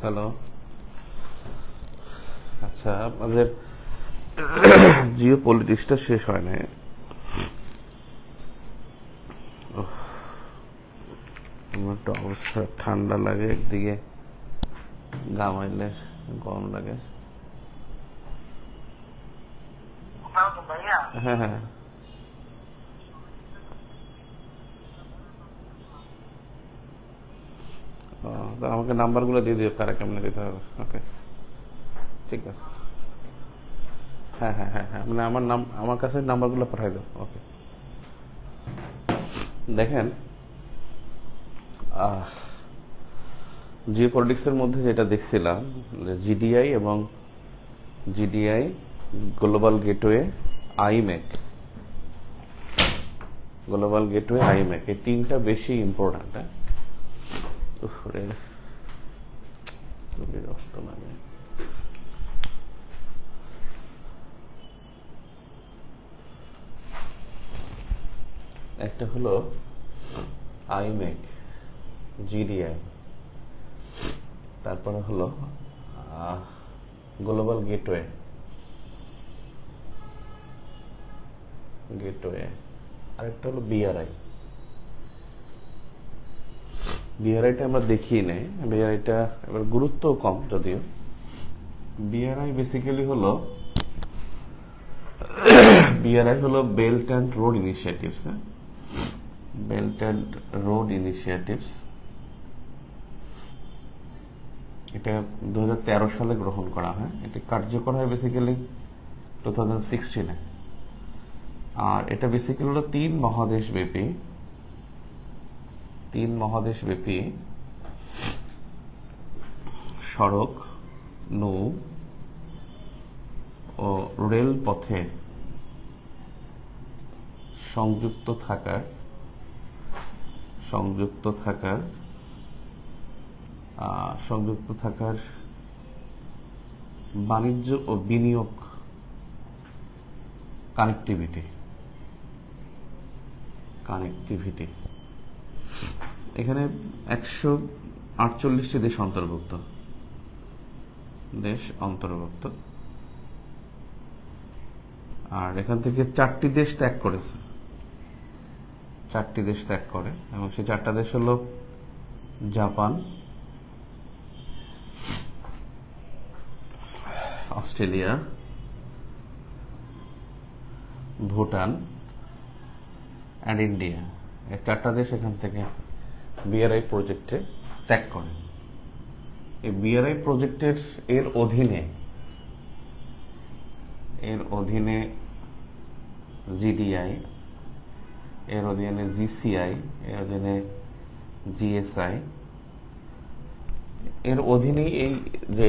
Hello. আচ্ছা, আমাদের জিও পলিটিক্সটা শেষ হয় না। আমার একটা অবস্থা, ঠান্ডা লাগে একদিকে, ঘামাইলে গরম লাগে। হ্যাঁ হ্যাঁ, আমাকে নাম্বারগুলো দিয়ে দিও, কারা কেমনে দিতে হবে। ওকে, ঠিক আছে। হ্যাঁ হ্যাঁ হ্যাঁ হ্যাঁ, মানে আমার কাছে নাম্বারগুলো পাঠাই দাও। ওকে, দেখেন, জিও পলিটিক্সের মধ্যে যেটা দেখছিলাম, জিডিআই এবং GDI, global gateway, iMac, global gateway, iMac, এই তিনটা বেশি ইম্পর্ট্যান্ট। বিরক্ত লাগে। একটা হলো আইমেক, জিডিআই, তারপরে হলো গ্লোবাল গেটওয়ে, আরেকটা হলো বিআরআই। বিআরআইটা আমরা দেখি নেই, বিআরআইটা এবার গুরুত্ব কম যদিও। বিআরআই বেসিক্যালি হলো belt and road initiatives. Belt and road initiatives, এটা 2013 সালে গ্রহণ করা হয়। এটি কার্যকর হয় বেসিক্যালি 2016-এ। আর এটা বেসিক্যালি হলো তিন মহাদেশ ব্যাপী সড়ক, নৌ ও রেল পথে সংযুক্ত থাকার বাণিজ্য ও বিনিয়োগ, কানেক্টিভিটি। এখানে 148টি দেশ অন্তর্ভুক্ত, আর এখান থেকে 4টি দেশ ত্যাগ করে, এবং সেই 4টা দেশ হলো Japan, Australia, Bhutan and India. এই 4টা দেশ এখান থেকে বিআরআই প্রজেক্টে ত্যাগ করে। এই বিআরআই প্রজেক্টের এর অধীনে জিডিআই, এর অধীনে জিসিআই, এর অধীনে জিএসআই, এর অধীনেই এই যে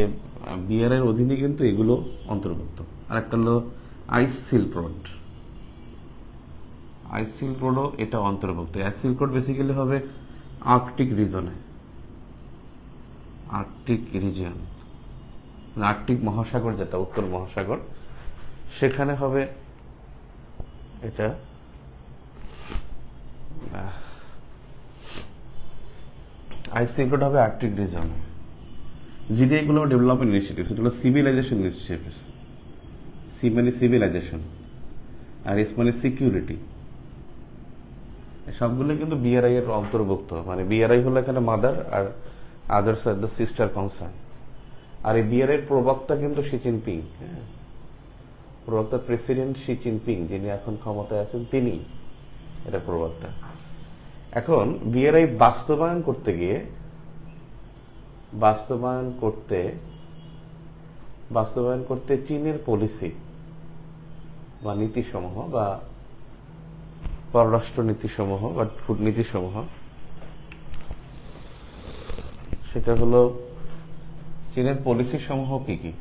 বিআরআই এর অধীনে কিন্তু এগুলো অন্তর্ভুক্ত। আরেকটা হলো আইস সিল্ক রোডও এটা অন্তর্ভুক্ত। আইস সিল্ক রোড বেসিক্যালি হবে আর্কটিক রিজিয়ন, আর্কটিক মহাসাগর, যেটা উত্তর মহাসাগর, সেখানে হবে এটা। আইস সিল্ক রোড হবে আর্কটিক রিজিয়ন। জিডিআই গুলো ডেভেলপমেন্ট ইনিশিয়েটিভ, সেটা হলো সিভিলাইজেশন ইনিশিয়েটিভস। সি মানে সিভিলাইজেশন, আর এস মানে সিকিউরিটি। সবগুলো কিন্তু বিআরআই এর অন্তর্ভুক্ত। মানে বিআরআই হলো এখানে মাদার, আর আদার্স আর দ্য সিস্টার কনসার্ন। আর এই বিআরআই এর প্রবক্তা কিন্তু শি জিনপিং, প্রবক্তা প্রেসিডেন্ট শি জিনপিং, যিনি এখন ক্ষমতায় আছেন, তিনি এটা প্রবক্তা। এখন বিআরআই বাস্তবায়ন করতে চীনের পলিসি বা নীতিসমূহ, বা পররাষ্ট্র নীতিসমূহ বা কূটনীতিসমূহ, সেটা হলো চীনের পলিসি সমূহ কি কি।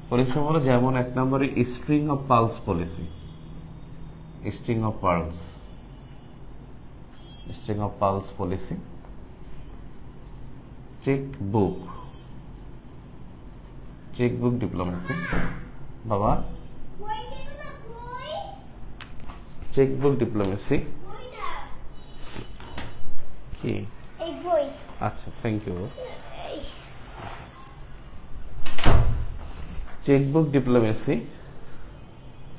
পলিসি সমূহ হলো, যেমন 1 নম্বরে string of pearls policy, chequebook diplomacy, বাবা, চেকবুক ডিপ্লোমেসি কি? আচ্ছা, থ্যাংক ইউ। চেকবুক ডিপ্লোমেসি,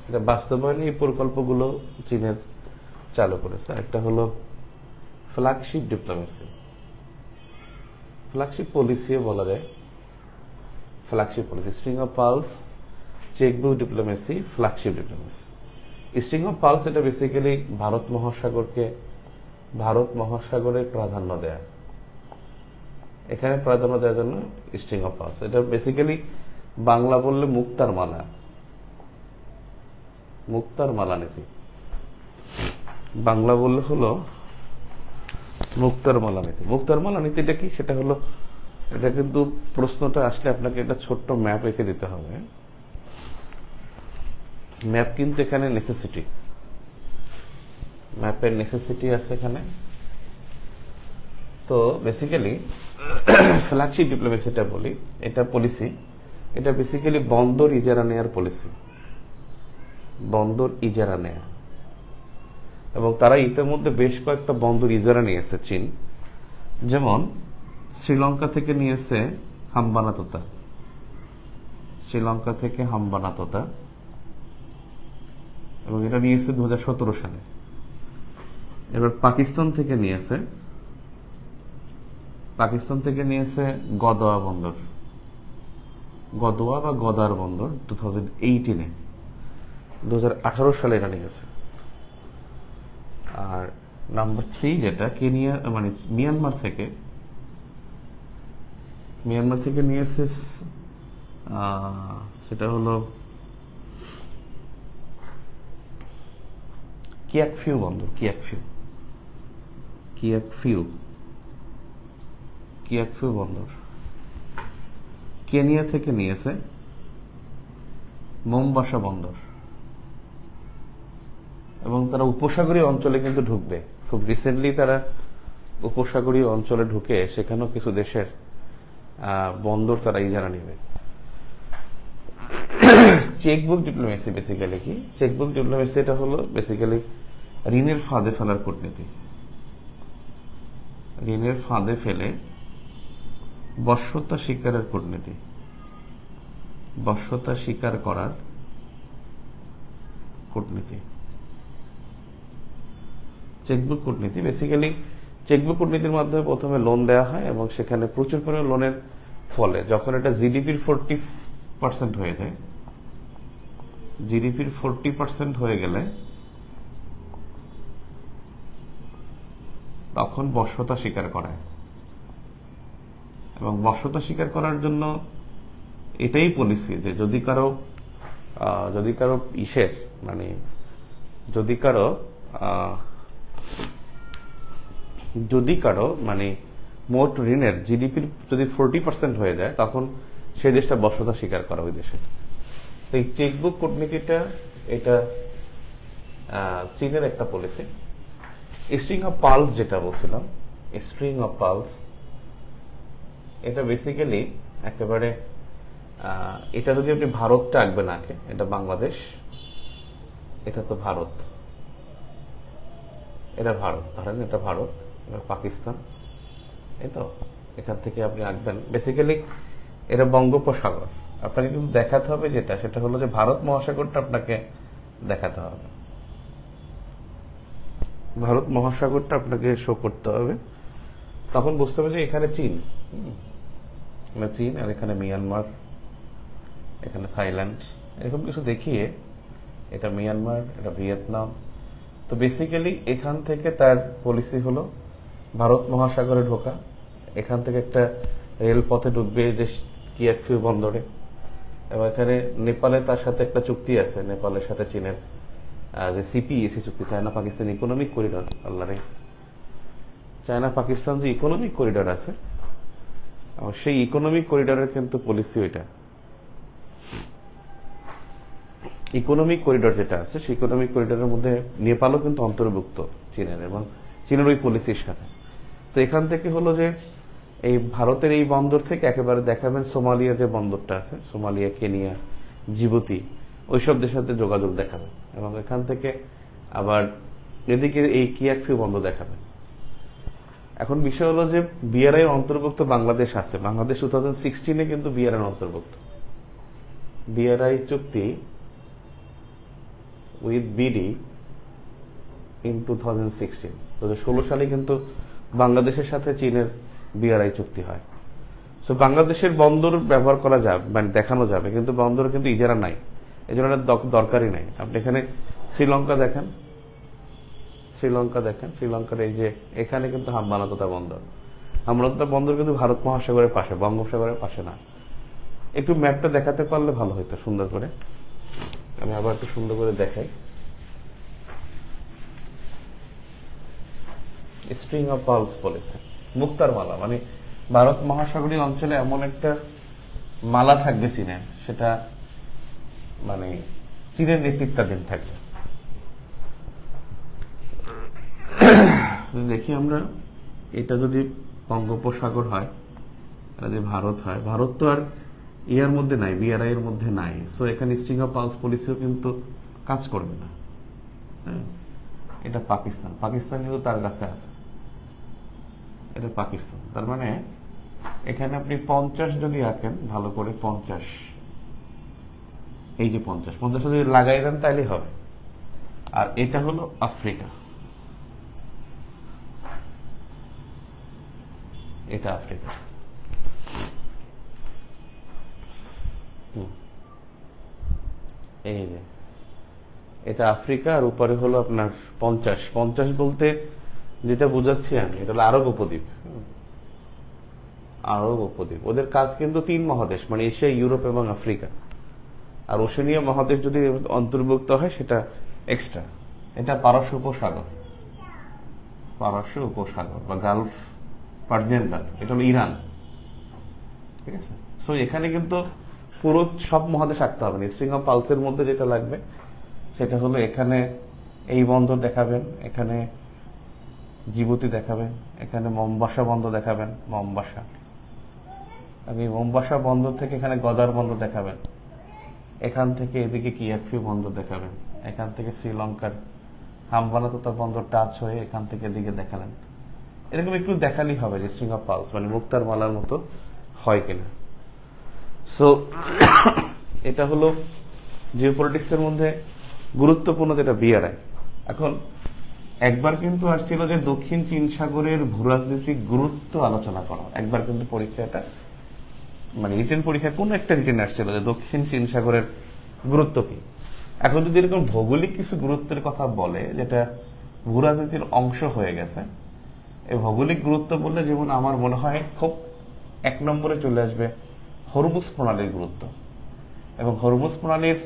এটা বাস্তবায়নে এই প্রকল্পগুলো চীনের চালু করেছে। একটা হলো ফ্ল্যাগশিপ ডিপ্লোমেসি, ফ্ল্যাগশিপ পলিসি বলা যায়, flagship policy, string of pulse, chequebook diplomacy, flagship diplomacy. String of pulse এটা বেসিক্যালি ভারত মহাসাগরে প্রাধান্য দেয়া, এখানে প্রাধান্য দেওয়ার জন্য স্ট্রিং অফ পালস। এটা বেসিক্যালি বাংলা বললে মুক্তার মালা নীতি, বাংলা বললে হলো মুক্তার মালা নীতিটা কি? সেটা হলো, এটা কিন্তু প্রশ্নটা আসলে আপনাকে একটা ছোট্ট ম্যাপ এঁকে দিতে হবে। ম্যাপ কিন্তু এখানে নেসেসিটি, ম্যাপের নেসেসিটি আছে এখানে। তো বেসিক্যালি ফ্ল্যাগশিপ ডিপ্লোমেসিটা বলি, এটা পলিসি, এটা বেসিক্যালি বন্দর ইজারা নেয়ার পলিসি, বন্দর ইজারা নেয়া। এবং তারা ইতিমধ্যে বেশ কয়েকটা বন্দর ইজারা নিয়েছে চীন, যেমন শ্রীলঙ্কা থেকে নিয়েছে হাম্বানাতোতা, শ্রীলঙ্কা থেকে হাম্বানাতোতা, এবং এটা নিয়েছে 2017 সালে। এবার পাকিস্তান থেকে নিয়েছে গদোয়া বন্দর, গদোয়া বা গদার বন্দর 2018-এ, 2018 সালে এটা নিয়েছে। আর নাম্বার 3 যেটা কেনিয়া মানে মিয়ানমার থেকে নিয়েছে, সেটা হলো কিয়াকফিউ বন্দর, কিয়াকফিউ বন্দর। কেনিয়া থেকে নিয়েছে মোমবাসা বন্দর, এবং তারা উপসাগরীয় অঞ্চলে কিন্তু ঢুকবে। খুব রিসেন্টলি তারা উপসাগরীয় অঞ্চলে ঢুকে সেখানেও কিছু দেশের বন্দর তারা ইজারা নেবে। চেকবুক ডিপ্লোমেসি বেসিক্যালি কি? চেকবুক ডিপ্লোমেসি এটা হলো বেসিক্যালি ঋণের ফাঁদে ফেলার কূটনীতি, ঋণের ফাঁদে ফেলে বশ্যতা স্বীকারের কূটনীতি, বশ্যতা স্বীকার করার কূটনীতি। চেকবুক কূটনীতি বেসিক্যালি, চেকবুক কূটনীতির মাধ্যমে প্রথমে লোন দেওয়া হয়, এবং সেখানে প্রচুর পরিমাণ লোনের ফলে যখন এটা জিডিপির 40% হয়ে যায়, জিডিপির 40% হয়ে গেলে তখন বশ্যতা স্বীকার করায়। এবং বশ্যতা স্বীকার করার জন্য এটাই পলিসি যে যদি কারো ইসের মানে যদি কারো মানে মোট ঋণের জিডিপির যদি 40% হয়ে যায়, তখন সেই দেশটা বশ্যতা স্বীকার করা ওই দেশে। তো এই চেকবুক কূটনীতিটা এটা চীনের একটা পলিসি। স্ট্রিং অফ পালস যেটা বলছিলাম, স্ট্রিং অফ পালস এটা বেসিক্যালি একেবারে, এটা যদি আপনি ভারতটা আঁকবেন আগে, এটা বাংলাদেশ, এটা তো ভারত, এটা ভারত ধরেন, এটা ভারত, এটা পাকিস্তান, এই তো এখান থেকে আপনি আঁকবেন বেসিক্যালি এটা বঙ্গোপসাগর। আপনাকে কিন্তু দেখাতে হবে যেটা, সেটা হলো যে ভারত মহাসাগরটা আপনাকে দেখাতে হবে, ভারত মহাসাগরটা আপনাকে শো করতে হবে। তখন বুঝতে হবে যে এখানে চীন, আর এখানে মিয়ানমার, এখানে থাইল্যান্ড, এরকম কিছু দেখিয়ে এটা মিয়ানমার, এটা ভিয়েতনাম। তো বেসিক্যালি এখান থেকে তার পলিসি হলো ভারত মহাসাগরে ঢোকা, এখান থেকে একটা রেলপথে ঢুকবে যে কিয়াকফিউ বন্দরে, এবং এখানে নেপালে তার সাথে একটা চুক্তি আছে, নেপালের সাথে চীনের যে সিপিএসি চুক্তি, চায়না পাকিস্তান ইকোনমিক করিডর, আল্লাহরে চায়না পাকিস্তান যে ইকোনমিক করিডর আছে, সেই ইকোনমিক করিডরের কিন্তু পলিসি ওইটা। ইকোনমিক করিডর যেটা আছে, সেই ইকোনমিক করিডরের মধ্যে নেপালও কিন্তু অন্তর্ভুক্ত চীনের, এবং চীনের ওই পলিসির সাথে। তো এখান থেকে হলো যে এই ভারতের এই বন্দর থেকে একেবারে দেখাবেন সোমালিয়া যে বন্দরটা আছে, সোমালিয়া, কেনিয়া, জিবুতি, ওইসব দেশের সাথে যোগাযোগ দেখাবেন, এবং এখান থেকে আবার এদিকে এই কিয়াকফিউ বন্দর দেখাবেন। এখন বিষয় হলো যে বিআরআই অন্তর্ভুক্ত বাংলাদেশ আছে, বাংলাদেশ 2016-এ কিন্তু বিআরআই অন্তর্ভুক্ত, বিআরআই চুক্তি উইথ বিডি ইন 2016 সালে কিন্তু বাংলাদেশের সাথে চীনের বিআরআই চুক্তি হয়। সো বাংলাদেশের বন্দর ব্যবহার করা যাবে, মানে দেখানো যাবে, কিন্তু বন্দর কিন্তু ইজারা নাই, এই জন্য দরকারই নাই। আপনি এখানে শ্রীলঙ্কা দেখেন, শ্রীলঙ্কার এই যে এখানে কিন্তু হাম্বানাতোতা বন্দর, হাম্বানাতোতা বন্দর কিন্তু ভারত মহাসাগরের পাশে, বঙ্গোপসাগরের পাশে না। একটু ম্যাপটা দেখাতে পারলে ভালো হতো সুন্দর করে। আমি আবার একটু সুন্দর করে দেখাই। স্ট্রিং অফ পার্লস বলেছে, মুক্তার মালা, মানে ভারত মহাসাগরীয় অঞ্চলে এমন একটা মালা থাকবে চীনের, সেটা মানে চীনের নেতৃত্বাধীন থাকবে। দেখি আমরা, এটা যদি বঙ্গোপসাগর হয়, এটা যদি ভারত হয়, ভারত তো আর ইয়ার মধ্যে নাই, বিআরআই এর মধ্যে নাই। সো এখানে স্ট্রিং অফ পালস পলিসিও কিন্তু কাজ করবে না। এটা পাকিস্তান, পাকিস্তান কিন্তু তার কাছে আছে, এটা পাকিস্তান। তার মানে এখানে আপনি 50 যদি আঁকেন ভালো করে, 50, এই যে 50 যদি লাগাই দেন তাইলে হবে। আর এটা হলো আফ্রিকা, এটা আফ্রিকা। এই যে এটা আফ্রিকা, আর উপরে হলো আপনার 50 বলতে যেটা বুঝাচ্ছি আমি, এটা হলো আরব উপদ্বীপ। আরব উপদ্বীপ, ওদের কাজ কিন্তু 3 মহাদেশ, মানে এশিয়া, ইউরোপ এবং আফ্রিকা। আর ওশেনিয়া মহাদেশ যদি অন্তর্ভুক্ত হয় সেটা এক্সট্রা। এটা পারস্য উপসাগর, বা গালফ, পার্সিয়ান গালফ, এটা হলো ইরান। ঠিক আছে। সো এখানে কিন্তু পুরো সব মহাদেশ আঁকতে হবে না। স্ট্রিং অফ পালসের মধ্যে যেটা লাগবে সেটা হলো এখানে এই বন্দর দেখাবেন, এখানে জিবুতি দেখাবেন, এখানে মোম্বাসা বন্দর দেখাবেন, মোম্বাসা। আপনি মোম্বাসা বন্দর থেকে এখানে গদার বন্দর দেখাবেন, এখান থেকে এদিকে কিয়াকফি বন্দর দেখাবেন, এখান থেকে শ্রীলঙ্কার হাম্বানাতোতা বন্দর টাচ হয়ে এখান থেকে এদিকে দেখালেন। এরকম একটু দেখালেই হবে যে স্ট্রিং অফ পালস মানে মুক্তার মালার মতো হয় কিনা। সো এটা হলো জিওপলিটিক্স এর মধ্যে গুরুত্বপূর্ণ যেটা বিআরআই। এখন একবার কিন্তু আসছিল যে দক্ষিণ চীন সাগরের ভূরাজনৈতিক গুরুত্ব আলোচনা করা, একবার কিন্তু পরীক্ষাটা, মানে রিটেন পরীক্ষা কোন একটা রিটেন আসছিল যে দক্ষিণ চীন সাগরের গুরুত্ব কি। এখন যদি এরকম ভৌগোলিক কিছু গুরুত্বের কথা বলে যেটা ভূরাজনীতির অংশ হয়ে গেছে, এই ভৌগোলিক গুরুত্ব বললে যেমন আমার মনে হয় খুব 1 নম্বরে চলে আসবে হরমুজ প্রণালীর গুরুত্ব। এবং হরমুজ প্রণালীর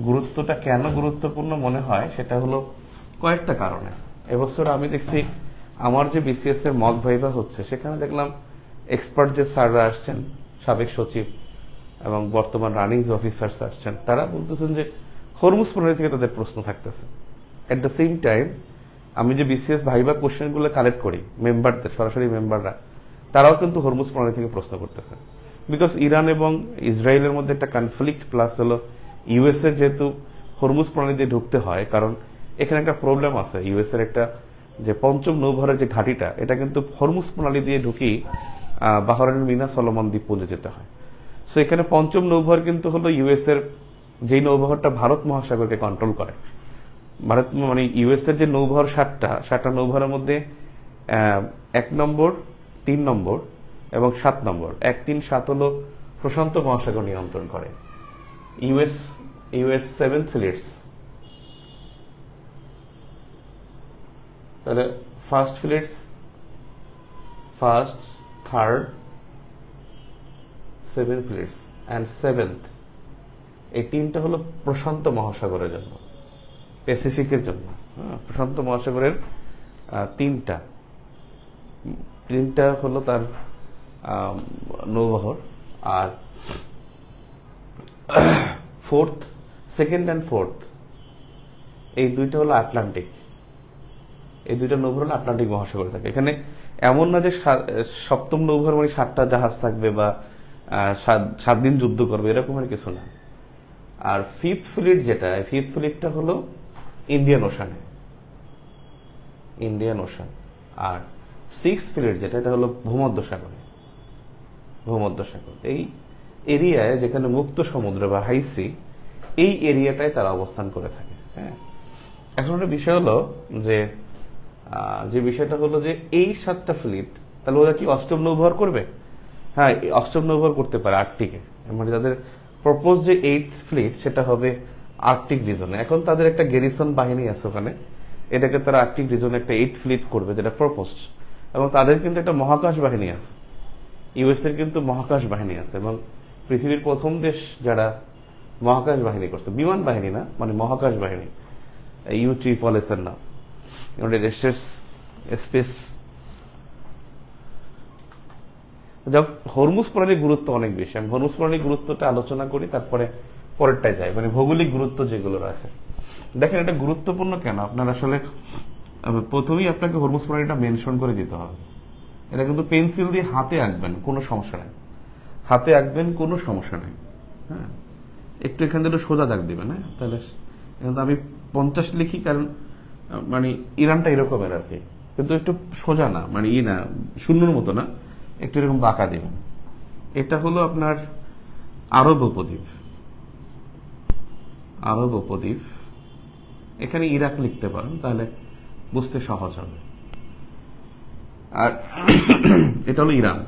গুরুত্বটা কেন গুরুত্বপূর্ণ মনে হয় সেটা হলো কয়েকটা কারণে। এবছর আমি দেখছি আমার যে বিসিএস এর মক ভাইভা হচ্ছে, সেখানে দেখলাম এক্সপার্ট যে স্যাররা আসছেন, সাবেক সচিব এবং বর্তমান রানিং অফিসার আসছেন, তারা বলতেছেন যে হরমুজ প্রণালী থেকে তাদের প্রশ্ন থাকতেছে। এট দ্য সেম টাইম আমি যে বিসিএস ভাইভা কোশ্চেন গুলো কালেক্ট করি, মেম্বারদের, সরাসরি মেম্বাররা, তারাও কিন্তু হরমুজ প্রণালী থেকে প্রশ্ন করতেছে। বিকজ ইরান এবং ইসরায়েলের মধ্যে একটা কনফ্লিক্ট, প্লাস হলো ইউএস এর যেহেতু হরমুজ প্রণালী দিয়ে ঢুকতে হয়, কারণ এখানে একটা প্রবলেম আছে। ইউএস এর একটা যে পঞ্চম নৌবহরের যে ঘাঁটিটা, এটা কিন্তু হরমুজ প্রণালী দিয়ে ঢুকি বাহরাইন, মিনা, সলোমন দ্বীপপুঞ্জে যেতে হয়। সো এখানে পঞ্চম নৌবহর কিন্তু হলো ইউএস এর, যেই নৌবহরটা ভারত মহাসাগরকে কন্ট্রোল করে। ভারত মানে ইউএস এর যে নৌবহর 7টা নৌবহরের মধ্যে 1 নম্বর, 3 নম্বর এবং 7 নম্বর, 1, 3, 7 হলো প্রশান্ত মহাসাগর নিয়ন্ত্রণ করে। ইউএস 7 ফ্লিটস, তাহলে first fleets, first, third, 7 fleets and 7th, এই 3টা হলো প্রশান্ত মহাসাগরের জন্য, প্যাসিফিকের জন্য। প্রশান্ত মহাসাগরের 3টা হলো তার নৌবহর। আর সেকেন্ড অ্যান্ড ফোর্থ, এই 2টা হলো আটলান্টিক। এই 2টা নৌবহর হলো আটলান্টিক মহাসাগরে থাকে। এখানে এমন না যে 7ম নৌবহর মানে 7টা জাহাজ থাকবে বা 7 দিন যুদ্ধ করবে, এরকমের কিছু না। আর ফিফথ ফ্লিটটা হলো ইন্ডিয়ান ওশান। আর 6th ফ্লিট যেটা, এটা হলো ভূমধ্যসাগর। এরিয়ায় যেখানে মুক্ত সমুদ্র বা হাইসি, এই এরিয়াটায় তারা অবস্থান করে থাকে। হ্যাঁ, এখন একটা বিষয় হলো যে বিষয়টা হলো যে এই 7টা ফ্লিট, তাহলে ওরা কি অষ্টম নৌবহর করবে? হ্যাঁ, অষ্টম নৌবহর করতে পারে আর্কটিকে, মানে তাদের প্রপোজ যে 8th ফ্লিট সেটা হবে আর্কটিক রিজনে। এখন তাদের একটা গ্যারিসন বাহিনী আছে ওখানে, এটাকে তারা আর্কটিক রিজনে একটা 8th ফ্লিট করবে, যেটা প্রপোজড। এবং তাদের কিন্তু একটা মহাকাশ বাহিনী আছে, ইউএস এর কিন্তু মহাকাশ বাহিনী আছে, এবং পৃথিবীর প্রথম দেশ যারা মহাকাশ বাহিনী করছে, বিমান বাহিনী না, মানে মহাকাশ বাহিনী, U3 এর নাম, স্পেস। যাক, হরমুজ প্রণালীর গুরুত্ব অনেক বেশি। আমি হরমুজ প্রণালীর গুরুত্বটা আলোচনা করি, তারপরে পরেরটায় যাই, মানে ভৌগোলিক গুরুত্ব যেগুলো আছে। দেখেন এটা গুরুত্বপূর্ণ কেন, আপনার আসলে প্রথমেই আপনাকে হরমুজ প্রণালীটা মেনশন করে দিতে হবে। এটা কিন্তু পেন্সিল দিয়ে হাতে আঁকবেন, কোনো সমস্যা নেই, হাতে আঁকবেন, কোনো সমস্যা নেই। হ্যাঁ, একটু এখান থেকে সোজা দাগ দিবেন। হ্যাঁ, তাহলে কিন্তু আমি 50 লিখি, কারণ মানে ইরানটা এরকমের আর কি, কিন্তু একটু সোজা না, মানে না শূন্যর মতো না, একটু এরকম বাঁকা দিবেন। এটা হলো আপনার আরব উপদ্বীপ, আরব উপদ্বীপ। এখানে ইরাক লিখতে পারেন, তাহলে বুঝতে সহজ হবে। আর এটা হলো ইরান,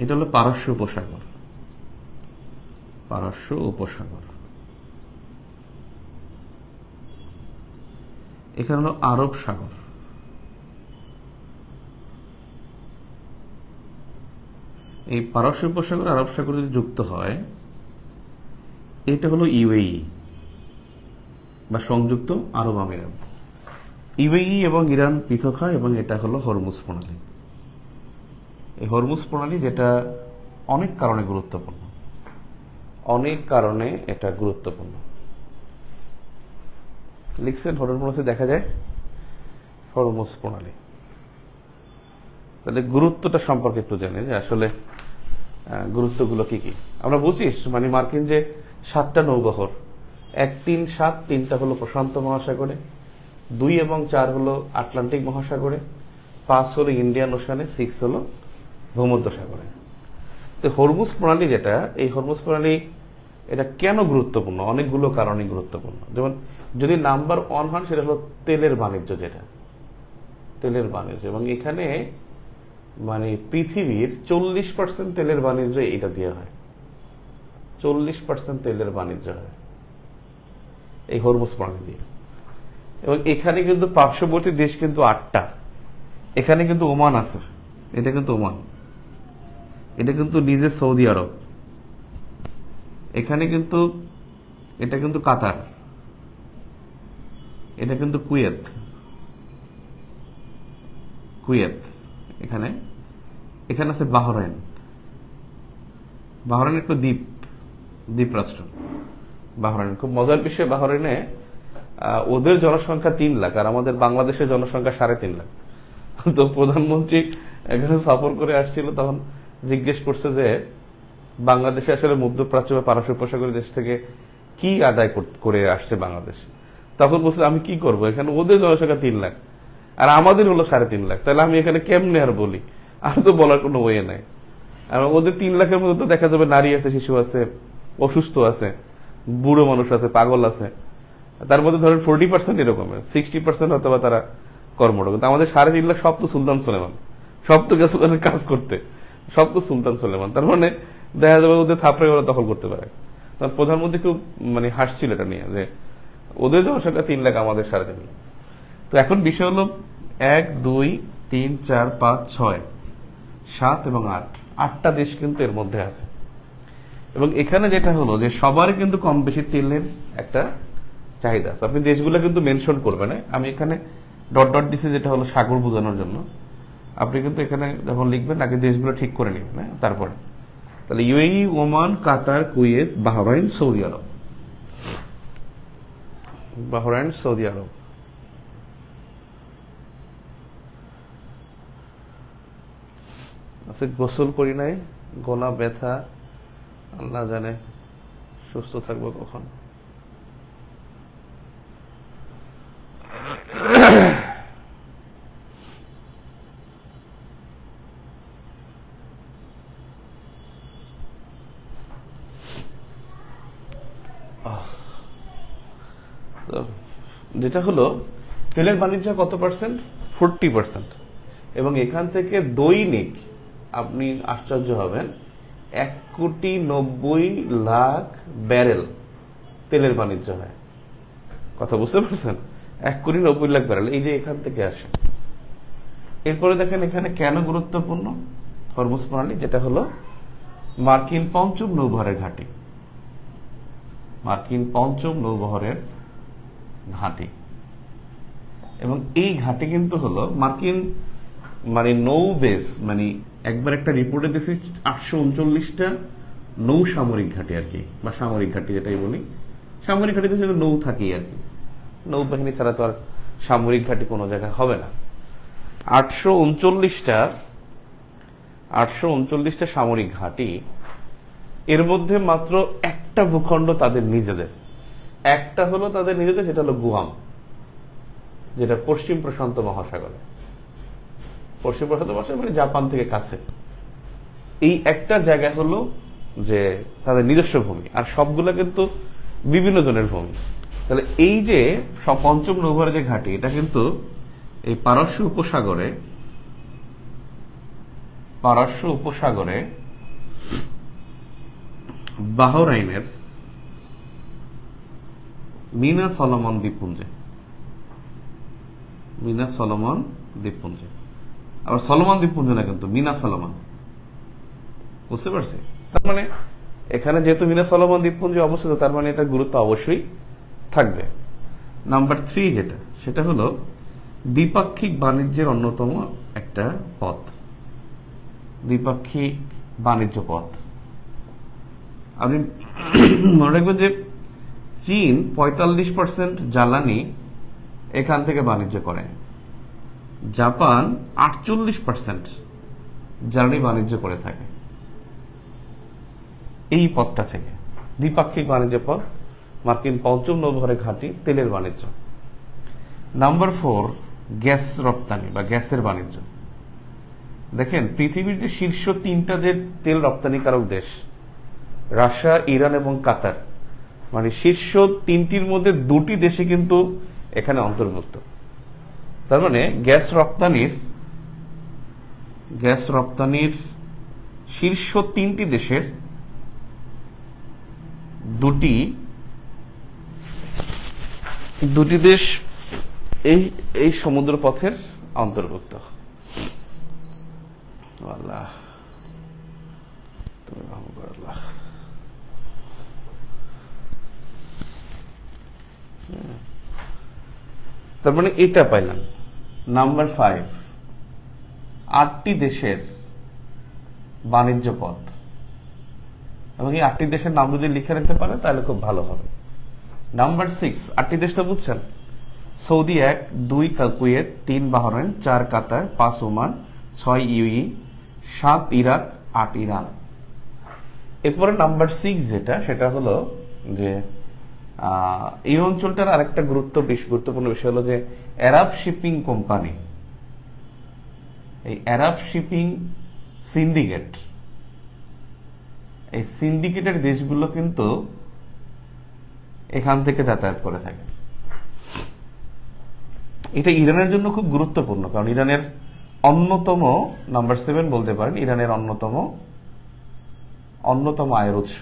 এটা হলো পারস্য উপসাগর, পারস্য উপসাগর। এখানে হলো আরব সাগর, এই পারস্য উপসাগর আরব সাগর যদি যুক্ত হয়, এটা হলো ইউএই বা সংযুক্ত আরব আমিরাত। ইউএই এবং ইরান পৃথক হয়, এবং এটা হলো হরমুজ প্রণালী। এই হরমুজ প্রণালী, যেটা অনেক কারণে গুরুত্বপূর্ণ, অনেক কারণে এটা গুরুত্বপূর্ণ। লিখছেন হরমুজ, দেখা যায় হরমুজ প্রণালী। তাহলে গুরুত্বটা সম্পর্কে একটু জানি, যে আসলে গুরুত্বগুলো কি কি আমরা বুঝিস। মানে মার্কিন যে 7টা নৌবহর, 1, 3, 7, 3টা হলো প্রশান্ত মহাসাগরে, 2 এবং 4 হলো আটলান্টিক মহাসাগরে, 5 হলো ইন্ডিয়ান ওশানে, 6 হলো ভূমধ্য সাগরে। তো হরমুজ প্রণালী যেটা, এই হরমুজ প্রণালী এটা কেন গুরুত্বপূর্ণ? অনেকগুলো কারণে গুরুত্বপূর্ণ। যেমন যদি নাম্বার 1 হন, সেটা হলো তেলের বাণিজ্য, যেটা তেলের বাণিজ্য। এবং এখানে মানে পৃথিবীর 40% তেলের বাণিজ্য এটা দিয়ে হয়, 40% তেলের বাণিজ্য হয় এই হরমুজ প্রণালী দিয়ে। এবং এখানে কিন্তু পার্শ্ববর্তী দেশ কিন্তু 8টা। এখানে কিন্তু ওমান আছে, এটা কিন্তু ওমান, এটা কিন্তু নিজে সৌদি আরব, এখানে কিন্তু এটা কিন্তু কাতার, এটা কিন্তু কুয়েত, কুয়েত এখানে, এখানে আছে বাহরাইন, বাহরাইন একটু দ্বীপ রাষ্ট্র বাহরাইন। খুব মজার বিষয়, বাহরাইনে ওদের জনসংখ্যা 3 লাখ, আর আমাদের বাংলাদেশের জনসংখ্যা 3.5 লাখ। তো প্রধানমন্ত্রী এখানে সফর করে আসছিল, তখন জিজ্ঞেস করছে যে বাংলাদেশে আসলে মধ্যপ্রাচ্য বা পারস্য উপসাগরীয় দেশ থেকে কি আদায় করে আসছে বাংলাদেশ। তখন বলছে আমি কি করব, এখানে ওদের জনসংখ্যা 3 লাখ আর আমাদের হলো 3.5 লাখ, তাহলে আমি এখানে কেমনে আর বলি, আর তো বলার কোনো ওয়ে নাই। আর ওদের 3 লাখের মধ্যে তো দেখা যাবে নারী আছে, শিশু আছে, অসুস্থ আছে, বুড়ো মানুষ আছে, পাগল আছে। তার মধ্যে ধরেন 40% এরকমের, 60% হয়তো বা তারা কর্মরত। কিন্তু আমাদের 3.5 লাখ সব তো সুলতান সুলেমান, সব তো গেছে কাজ করতে, সব তো সুলতান সুলেমান। তার মানে দেখা যাবে ওদের থাপড়ে ওরা দখল করতে পারে। প্রধানমন্ত্রী খুব মানে হাসছিল এটা নিয়ে, যে ওদের জনসংখ্যা 3 লাখ, আমাদের 3.5 লাখ। তো এখন বিষয় হলো 1, 2, 3, 4, 5, 6, 7 এবং 8, 8টা দেশ কিন্তু এর মধ্যে আছে। এবং এখানে যেটা হলো যে সবারই কিন্তু কম বেশি তেলের একটা চাহিদা আছে। আপনি দেশগুলো কিন্তু মেনশন করবেন, আমি এখানে ডট ডট দিছি, যেটা হলো সাগর বোঝানোর জন্য। আপনি কিন্তু এখানে যখন লিখবেন আগে দেশগুলো ঠিক করে নেবেন, তারপরে। তাহলে ইউএই, ওমান, কাতার, কুয়েত, বাহরাইন, সৌদি আরব, বাহরাইন, সৌদি আরব। আজকে গোসল করি নাই, গলা ব্যথা, আল্লাহ জানে সুস্থ থাকবো কখন। তো যেটা হলো তেলের বাণিজ্য কত পার্সেন্ট, 40%, এবং এখান থেকে দৈনিক আপনি আশ্চর্য হবেন 1,90,00,000 ব্যারেল তেলের বাণিজ্য হয়। কথা বুঝতে পারছেন? 1,90,00,000 ব্যারেল, এই যে এখান থেকে আসে। এরপরে দেখেন এখানে কেন গুরুত্বপূর্ণ হরমুজ প্রণালী, যেটা হলো মার্কিন পঞ্চম নৌবহরের ঘাঁটি, মার্কিন পঞ্চম নৌবহরের ঘাঁটি। এবং এই ঘাঁটি কিন্তু হলো মার্কিন মানে নৌ বেস, মানে একবার একটা রিপোর্টে দিয়েছি 839টা নৌ সামরিক ঘাঁটি আর কি, বা সামরিক ঘাঁটি যেটাই বলি, সামরিক ঘাঁটিতে শুধু নৌ থাকেই আর কি, নৌবাহিনী ছাড়া তো আর সামরিক ঘাঁটি কোনো জায়গায় হবে না। 839টা সামরিক ঘাঁটি, এর মধ্যে মাত্র একটা ভূখণ্ড তাদের নিজেদের, একটা হলো তাদের নিজেদের, সেটা হলো গুয়াম, যেটা পশ্চিম প্রশান্ত মহাসাগরে, পশ্চিম প্রশান্ত মহাসাগর মানে জাপান থেকে কাছে। এই একটা জায়গা হলো যে তাদের নিজস্ব ভূমি, আর সবগুলো কিন্তু বিভিন্ন জনের ভূমি। তাহলে এই যে সব পঞ্চম নৌবহরের যে ঘাঁটি, এটা কিন্তু এই পারস্য উপসাগরে বাহরাইনের মিনা সলোমন দ্বীপপুঞ্জে, মিনা সলোমন দ্বীপপুঞ্জে, আবার সলোমন দ্বীপপুঞ্জ না কিন্তু মিনা সলোমন, বুঝতে পারছি? তার মানে এখানে যেহেতু মিনা সলোমন দ্বীপপুঞ্জে অবস্থিত, তার মানে এটা গুরুত্ব অবশ্যই থাকবে। নাম্বার 3 যেটা, সেটা হলো দ্বিপাক্ষিক বাণিজ্যের অন্যতম একটা পথ, দ্বিপাক্ষিক বাণিজ্য পথ। আপনি মনে রাখবেন যে চীন 45% জ্বালানি এখান থেকে বাণিজ্য করে, জাপান 48% জ্বালানি বাণিজ্য করে থাকে এই পথটা থেকে। দ্বিপাক্ষিক বাণিজ্য পথ, মার্কিন পঞ্চম নৌবহরের ঘাঁটি, তেলের বাণিজ্য। নাম্বার 4 গ্যাস রপ্তানি বা গ্যাসের বাণিজ্য। দেখেন পৃথিবীর যে শীর্ষ 3টা যে তেল রপ্তানিকারক দেশ, রাশিয়া, ইরান এবং কাতার, মানে শীর্ষ 3টির মধ্যে 2টি দেশে কিন্তু এখানে অন্তর্ভুক্ত। তার মানে গ্যাস রপ্তানির শীর্ষ 3টি দেশের দুটি দেশ এই সমুদ্র পথের অন্তর্ভুক্ত। আল্লাহ তুমি রহম করো আল্লাহ। তার মানে এটা পাইলাম। নাম্বার 5 8টি দেশের বাণিজ্য পথ, এবং এই 8টি দেশের নাম যদি লিখে রাখতে পারে তাহলে খুব ভালো হবে। নাম্বার 6 8টি দেশটা বুঝছেন, সৌদি 1, 2 কুয়েত, 3 বাহরাইন, 4 কাতার, 5 ওমান, 6 ইউএই, 7 ইরাক, 8 ইরান। এরপরে নাম্বার 6 যেটা, সেটা হলো যে এই অঞ্চলটার আরেকটা গুরুত্বপূর্ণ বিষয় হলো যে আরব শিপিং কোম্পানি, এই আরব শিপিং সিন্ডিকেট, এই সিন্ডিকেটের দেশগুলো কিন্তু এখান থেকে যাতায়াত করে থাকে। এটা ইরানের জন্য খুব গুরুত্বপূর্ণ, কারণ ইরানের অন্যতম নাম্বার 7 বলতে পারেন, ইরানের অন্যতম আয়ের উৎস,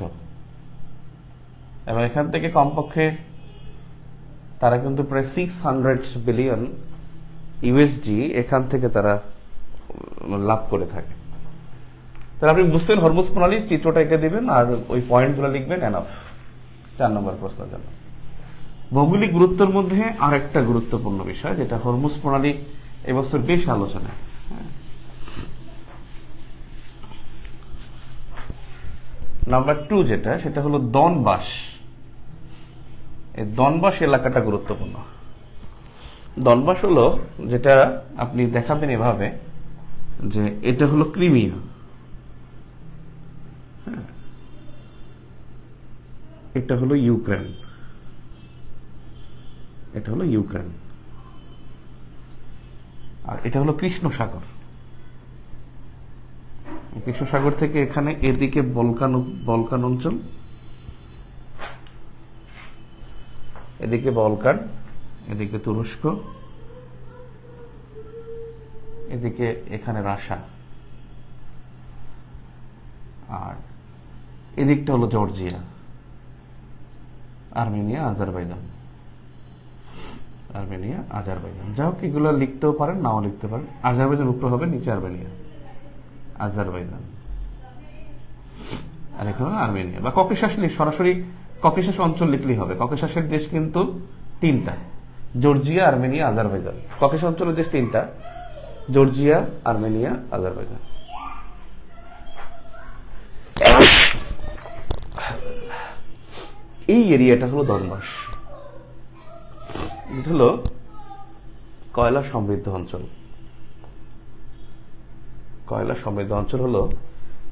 এবং এখান থেকে কমপক্ষে তারা কিন্তু প্রায় 600 বিলিয়ন ইউএসডি এখান থেকে তারা লাভ করে থাকে। তাহলে আপনি বুঝতেন হরমুজ প্রণালীর চিত্রটা এঁকে দিবেন আর ওই পয়েন্টগুলো লিখবেন, এনাফ। 4 নম্বর প্রশ্নের জন্য ভৌগোলিক গুরুত্বের মধ্যে আর একটা গুরুত্বপূর্ণ বিষয়, যেটা হরমুজ প্রণালী এবছর বেশ আলোচনায়। নাম্বার 2 যেটা, সেটা হলো দনবাস। এই দনবাস এলাকাটা গুরুত্বপূর্ণ। দনবাস হলো যেটা আপনি দেখাবেন এভাবে যে এটা হলো ক্রিমিয়া, এটা হলো ইউক্রেন, এটা হলো ইউক্রেন, আর এটা হলো কৃষ্ণ সাগর। কৃষ্ণ সাগর থেকে এখানে এদিকে বলকান অঞ্চল, এদিকে বলকান, এদিকে তুরস্ক, এদিকে এখানে রাশিয়া, আর এদিকটা হলো Georgia, Armenia, Azerbaijan. Armenia, Azerbaijan, যাই হোক এগুলো লিখতেও পারেন, নাও লিখতে পারেন। আজারবাইজান উপরে হবে, নিচে আর্মেনিয়া, আজারবাইজান, আর এখানে হলো আর্মেনিয়া। বা ককেশাস সরাসরি ককেশাস অঞ্চল লিখলেই হবে। ককেশাসের দেশ কিন্তু তিনটা, জর্জিয়া, আর্মেনিয়া, আজারবাইজান। ককেশাস অঞ্চলের দেশ তিনটা, জর্জিয়া, আর্মেনিয়া, আজারবাইজান। এই এরিয়াটা হলো দনবাস। এটা হলো কয়লা সমৃদ্ধ অঞ্চল। কয়লা সমৃদ্ধ অঞ্চল হলো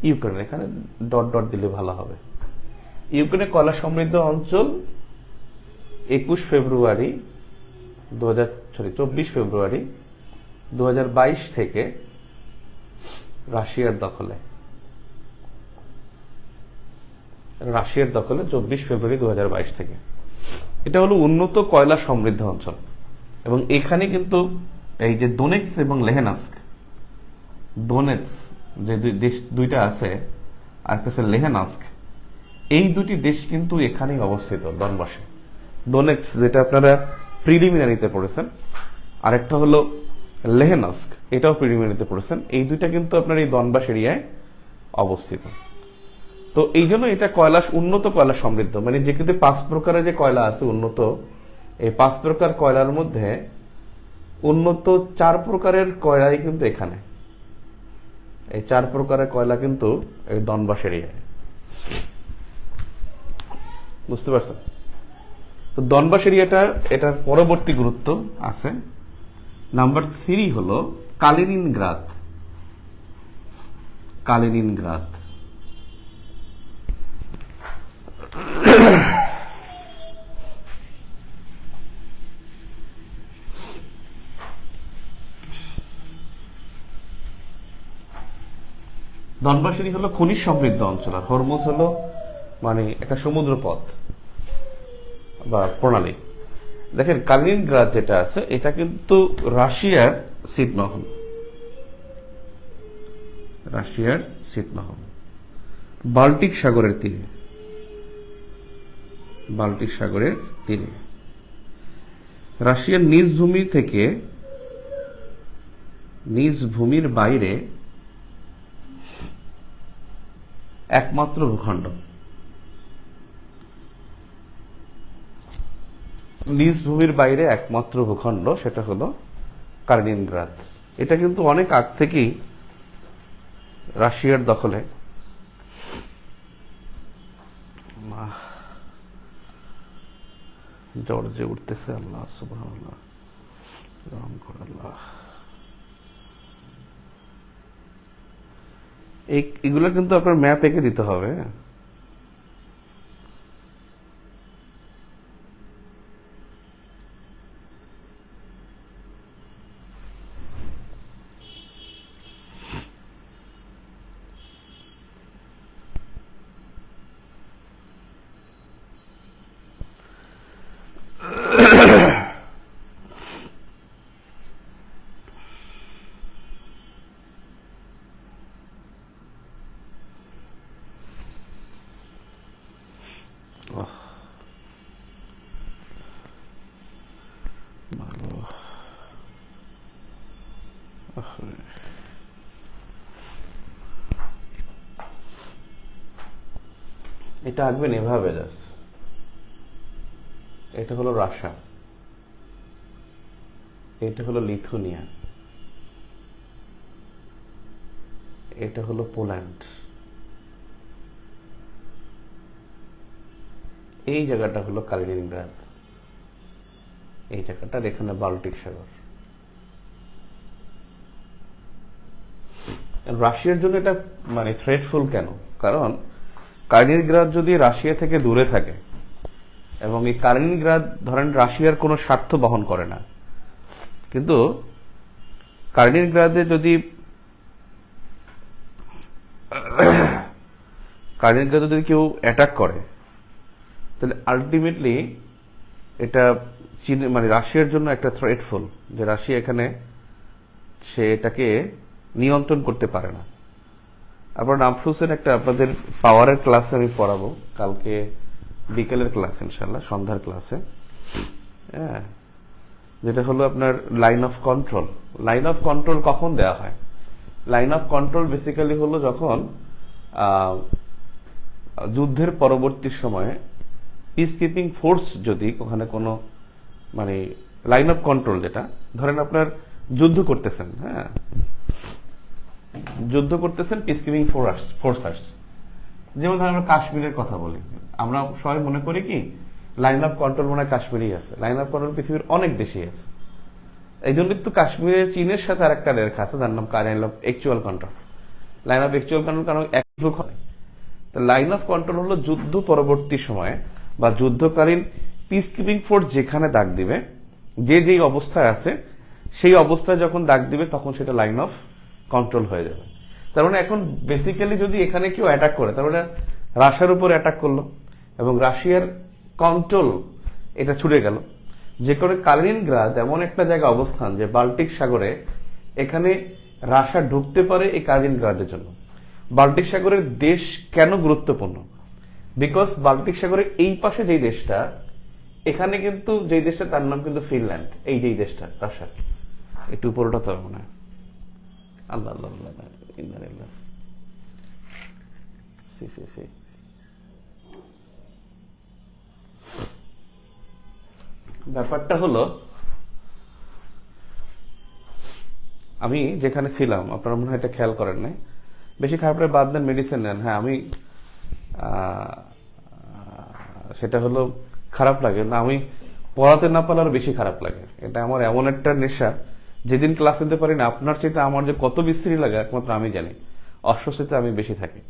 ইউক্রেন। এখানে ডট ডট দিলে ভালো হবে। ইউক্রেনের কয়লা সমৃদ্ধ অঞ্চল 24 ফেব্রুয়ারি 2022 থেকে রাশিয়ার দখলে। 24 ফেব্রুয়ারি 2022 থেকে। এটা হলো উন্নত কয়লা সমৃদ্ধ অঞ্চল। এবং এখানে কিন্তু এই যে দোনেৎস্ক এবং লেহেনাস্ক, দোনেৎস্ক যে দেশ দুইটা আছে, আর কাছে লেহেনাস্ক, এই দুটি দেশ কিন্তু এখানেই অবস্থিত দনবাসে। দোনেৎস্ক যেটা আপনারা প্রিলিমিনারিতে পড়েছেন, আরেকটা হলো লেহেনাস্ক, এটাও প্রিলিমিনারিতে পড়েছেন। এই দুইটা কিন্তু আপনার এই দনবাস এরিয়ায় অবস্থিত। তো এই জন্য এটা কয়লা, উন্নত কয়লা সমৃদ্ধ, মানে যে কিন্তু 5 প্রকারের যে কয়লা আছে উন্নত, এই 5 প্রকার কয়লার মধ্যে উন্নত 4 প্রকারের কয়লাই কিন্তু এখানে। এই 4 প্রকারের কয়লা কিন্তু এই দনবাস এরিয়ায়। বুঝতে পারছেন? তো দনবাস এরিয়াটা, এটার পরবর্তী গুরুত্ব আছে। নাম্বার 3 হলো কালিনিনগ্রাদ। কালিনিনগ্রাদ দনবাসেরই হলো খনিজ সমৃদ্ধ অঞ্চল, আর হরমুজ হলো মানে একটা সমুদ্র পথ বা প্রণালী। দেখেন কালিনিনগ্রাদ যেটা আছে, এটা কিন্তু রাশিয়ার ছিটমহল। রাশিয়ার ছিটমহল বাল্টিক সাগরের তীরে। বাল্টিক সাগরের তীরে রাশিয়ার নিজ ভূমি থেকে, নিজ ভূমির বাইরে একমাত্র ভূখণ্ড। নিজ ভূমির বাইরে একমাত্র ভূখণ্ড, সেটা হলো কালিনিনগ্রাদ। এটা কিন্তু অনেক আগ থেকেই রাশিয়ার দখলে। জর্জে উঠতেছে, আল্লাহ সুবহানাল্লাহ, রহম কর আল্লাহ। এগুলো কিন্তু আপনার ম্যাপ এঁকে দিতে হবে। এটা আঁকবেন এভাবে, জাস্ট এটা হলো রাশিয়া, এটা হলো লিথুনিয়া, এটা হলো পোল্যান্ড, এই জায়গাটা হলো কালিনিনগ্রাদ, এই জায়গাটার এখানে বাল্টিক সাগর। রাশিয়ার জন্য এটা মানে থ্রেটফুল কেন? কারণ কালিনিনগ্রাদ যদি রাশিয়া থেকে দূরে থাকে, এবং এই কালিনিনগ্রাদ ধরেন রাশিয়ার কোনো স্বার্থ বহন করে না, কিন্তু কালিনিনগ্রাদে যদি কেউ অ্যাটাক করে, তাহলে আলটিমেটলি এটা চীন মানে রাশিয়ার জন্য একটা থ্রেটফুল, যে রাশিয়া এখানে সে এটাকে নিয়ন্ত্রণ করতে পারে না। আপনার নামফুসের একটা আপনাদের পাওয়ারের ক্লাসে আমি পড়াবো কালকে বিকেলের ক্লাস, ইনশাল্লাহ সন্ধ্যার ক্লাসে। হ্যাঁ, যেটা হলো আপনার line of control. Line of control কখন দেওয়া হয়? লাইন অফ কন্ট্রোল বেসিক্যালি হলো যখন যুদ্ধের পরবর্তী সময়ে পিস কিপিং ফোর্স যদি ওখানে কোনো মানে লাইন অফ কন্ট্রোল, যেটা ধরেন আপনার যুদ্ধ করতেছেন, হ্যাঁ যুদ্ধ করতেছেন, পিস কিপিং ফোর্স আসছে। যেমন ধরেন আমরা কাশ্মীরের কথা বলি, আমরা সবাই মনে করি কি লাইন অফ কন্ট্রোল মনে হয় কাশ্মীরেই আছে। লাইন অফ কন্ট্রোল পৃথিবীর অনেক দেশেই আছে। এই জন্য কিন্তু কাশ্মীরের চীনের সাথে আর একটা রেখা আছে, যার নাম line of actual control. Line of actual control কারণ এক হয়। লাইন অফ কন্ট্রোল হলো যুদ্ধ পরবর্তী সময়ে বা যুদ্ধকালীন পিস কিপিং ফোর্স যেখানে দাগ দিবে, যে যেই অবস্থায় আছে সেই অবস্থায় যখন দাগ দিবে তখন সেটা লাইন অফ কন্ট্রোল হয়ে যাবে। তার মানে এখন বেসিক্যালি যদি এখানে কেউ অ্যাটাক করে, তার মানে রাশিয়ার উপর অ্যাটাক করলো এবং রাশিয়ার কন্ট্রোল এটা ছুটে গেল। যে করে কালিনিনগ্রাদ এমন একটা জায়গা অবস্থান যে বাল্টিক সাগরে, এখানে রাশিয়া ঢুকতে পারে এই কালিনিনগ্রাদের জন্য। বাল্টিক সাগরের দেশ কেন গুরুত্বপূর্ণ? বিকজ বাল্টিক সাগরের এই পাশে যেই দেশটা, এখানে কিন্তু যেই দেশটা তার নাম কিন্তু ফিনল্যান্ড। এই যেই দেশটা রাশিয়ার একটু উপরটা তো মনে হয় আল্লাহ আল্লাহ আল্লাহ ব্যাপারটা হলো, আমি যেখানে ছিলাম আপনারা মনে হয় এটা খেয়াল করেন নাই, বেশি খারাপ বাদ দেন, মেডিসিন নেন। হ্যাঁ, আমি সেটা হলো খারাপ লাগে না, আমি পড়াতে না পারলে আরো বেশি খারাপ লাগে। এটা আমার এমন একটা নেশা, যেদিন ক্লাস নিতে পারি না, আপনার চাইতে আমার যে কত বিশ্রী লাগে একমাত্র আমি জানি। অস্বস্তিতে আমি বেশি থাকি।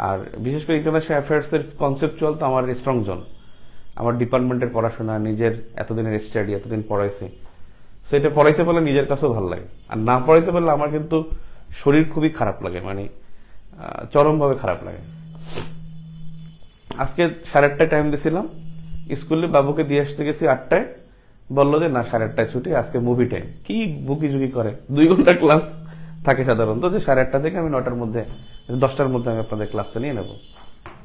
আর বিশেষ করে ইন্টারন্যাশনাল অ্যাফেয়ার্স এর কনসেপচুয়াল তো আমার স্ট্রং জোন। আমার ডিপার্টমেন্টের পড়াশোনা, নিজের এতদিনের স্টাডি, এতদিন পড়াইছি, সেটা পড়াইতে পারলে নিজের কাছেও ভালো লাগে। আর না পড়াইতে পারলে আমার কিন্তু শরীর খুবই খারাপ লাগে, মানে চরমভাবে খারাপ লাগে। আজকে 8:30 টাইম দিয়েছিলাম স্কুলে, বাবুকে দিয়ে আসতে গেছি 8টায়, বললো যে না 8:30 ছুটি, আজকে মুভি টাইম। কি বুকি ঝুঁকি করে, 2 ঘন্টা ক্লাস থাকে সাধারণত, যে 8:30 থেকে আমি 9টার মধ্যে 10টার মধ্যে আমি আপনাদের ক্লাসটা নিয়ে নেব।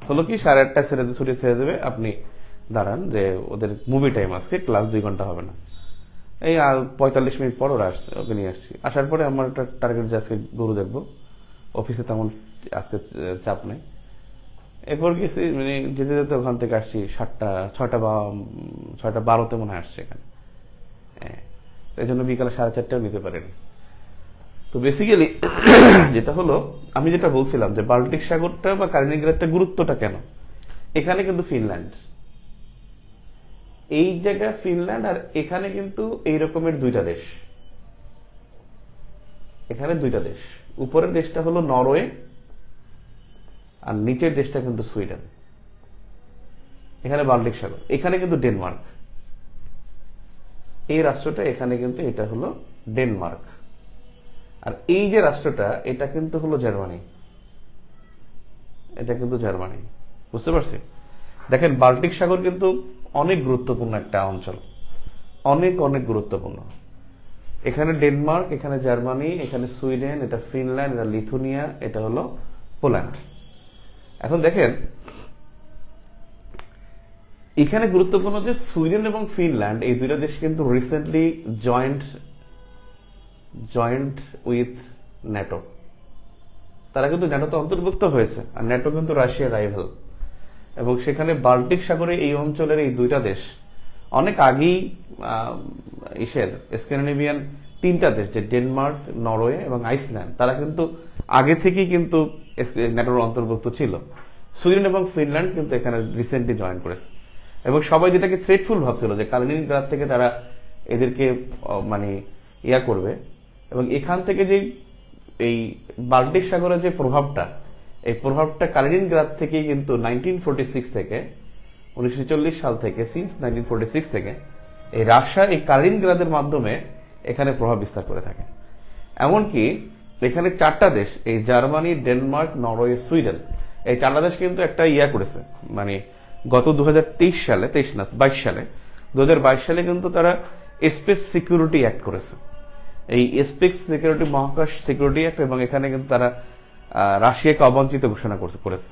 হলো কি 8:30 ছুটি ছেড়ে দেবে, আপনি দাঁড়ান যে ওদের মুভি টাইম, আজকে ক্লাস 2 ঘন্টা হবে না। এই 45 মিনিট পর ওরা আসছে, ওকে নিয়ে আসছি। আসার পরে আমার একটা টার্গেট যে আজকে গরু দেখবো, অফিসে তেমন আজকে চাপ নেই। এরপর গেছি, মানে যেতে যেতে ওখান থেকে আসছি 6:12 মনে হয় আসছে এখানে। এই জন্য বিকালে 4:30টাও নিতে পারেনি। তো বেসিক্যালি যেটা হলো, আমি যেটা বলছিলাম যে বাল্টিক সাগরটা বা কালিনিনগ্রাদটা গুরুত্বটা কেন, এখানে কিন্তু ফিনল্যান্ড, এই জায়গায় ফিনল্যান্ড, আর এখানে কিন্তু এই রকমের 2টা দেশ। এখানে 2টা দেশ, উপরের দেশটা হলো নরওয়ে আর নিচের দেশটা কিন্তু সুইডেন। এখানে বাল্টিক সাগর, এখানে কিন্তু ডেনমার্ক। এই রাষ্ট্রটা এখানে কিন্তু এটা হলো ডেনমার্ক। আর এই যে রাষ্ট্রটা, এটা কিন্তু হলো জার্মানি। এটা কিন্তু জার্মানি, বুঝতে পারছি? দেখেন বাল্টিক সাগর কিন্তু অনেক গুরুত্বপূর্ণ একটা অঞ্চল, অনেক অনেক গুরুত্বপূর্ণ। এখানে ডেনমার্ক, এখানে জার্মানি, এখানে সুইডেন, এটা ফিনল্যান্ড, এটা লিথুনিয়া, এটা হলো পোল্যান্ড। এখন দেখেন এখানে গুরুত্বপূর্ণ যে সুইডেন এবং ফিনল্যান্ড, এই 2টা দেশ কিন্তু রিসেন্টলি জয়েন্ট উইথ ন্যাটো। তারা কিন্তু ন্যাটোতে অন্তর্ভুক্ত হয়েছে, আর ন্যাটো কিন্তু রাশিয়ার রাইভাল। এবং সেখানে বাল্টিক সাগরে এই অঞ্চলের এই 2টা দেশ অনেক আগেই স্ক্যান্ডিনেভিয়ান 3টা দেশ, যে ডেনমার্ক, নরওয়ে এবং আইসল্যান্ড, তারা কিন্তু আগে থেকেই কিন্তু ন্যাটোর অন্তর্ভুক্ত ছিল। সুইডেন এবং ফিনল্যান্ড কিন্তু এখানে রিসেন্টলি জয়েন করেছে। এবং সবাই যেটাকে থ্রেটফুল ভাবছিল যে কালিনিনগ্রাদ থেকে তারা এদেরকে মানে করবে। এবং এখান থেকে যে এই বাল্টিক সাগরের যে প্রভাবটা, এই প্রভাবটা কালিনিনগ্রাদ থেকেই কিন্তু 1946 থেকে 1940 সাল থেকে, সিন্স 1946 থেকে এই রাশিয়া এই কালিনিনগ্রাদের মাধ্যমে এখানে প্রভাব বিস্তার করে থাকে। এমনকি এখানে 4টা দেশ, এই জার্মানি, ডেনমার্ক, নরওয়ে, সুইডেন, এই 4টা দেশ কিন্তু একটা করেছে, মানে গত 2023 সালে, 22 সালে 2022 সালে কিন্তু তারা স্পেস সিকিউরিটি অ্যাক্ট করেছে। এই স্পেস সিকিউরিটি, মহাকাশ সিকিউরিটি অ্যাক্ট, এবং এখানে কিন্তু তারা রাশিয়াকে অবাঞ্ছিত ঘোষণা করেছে,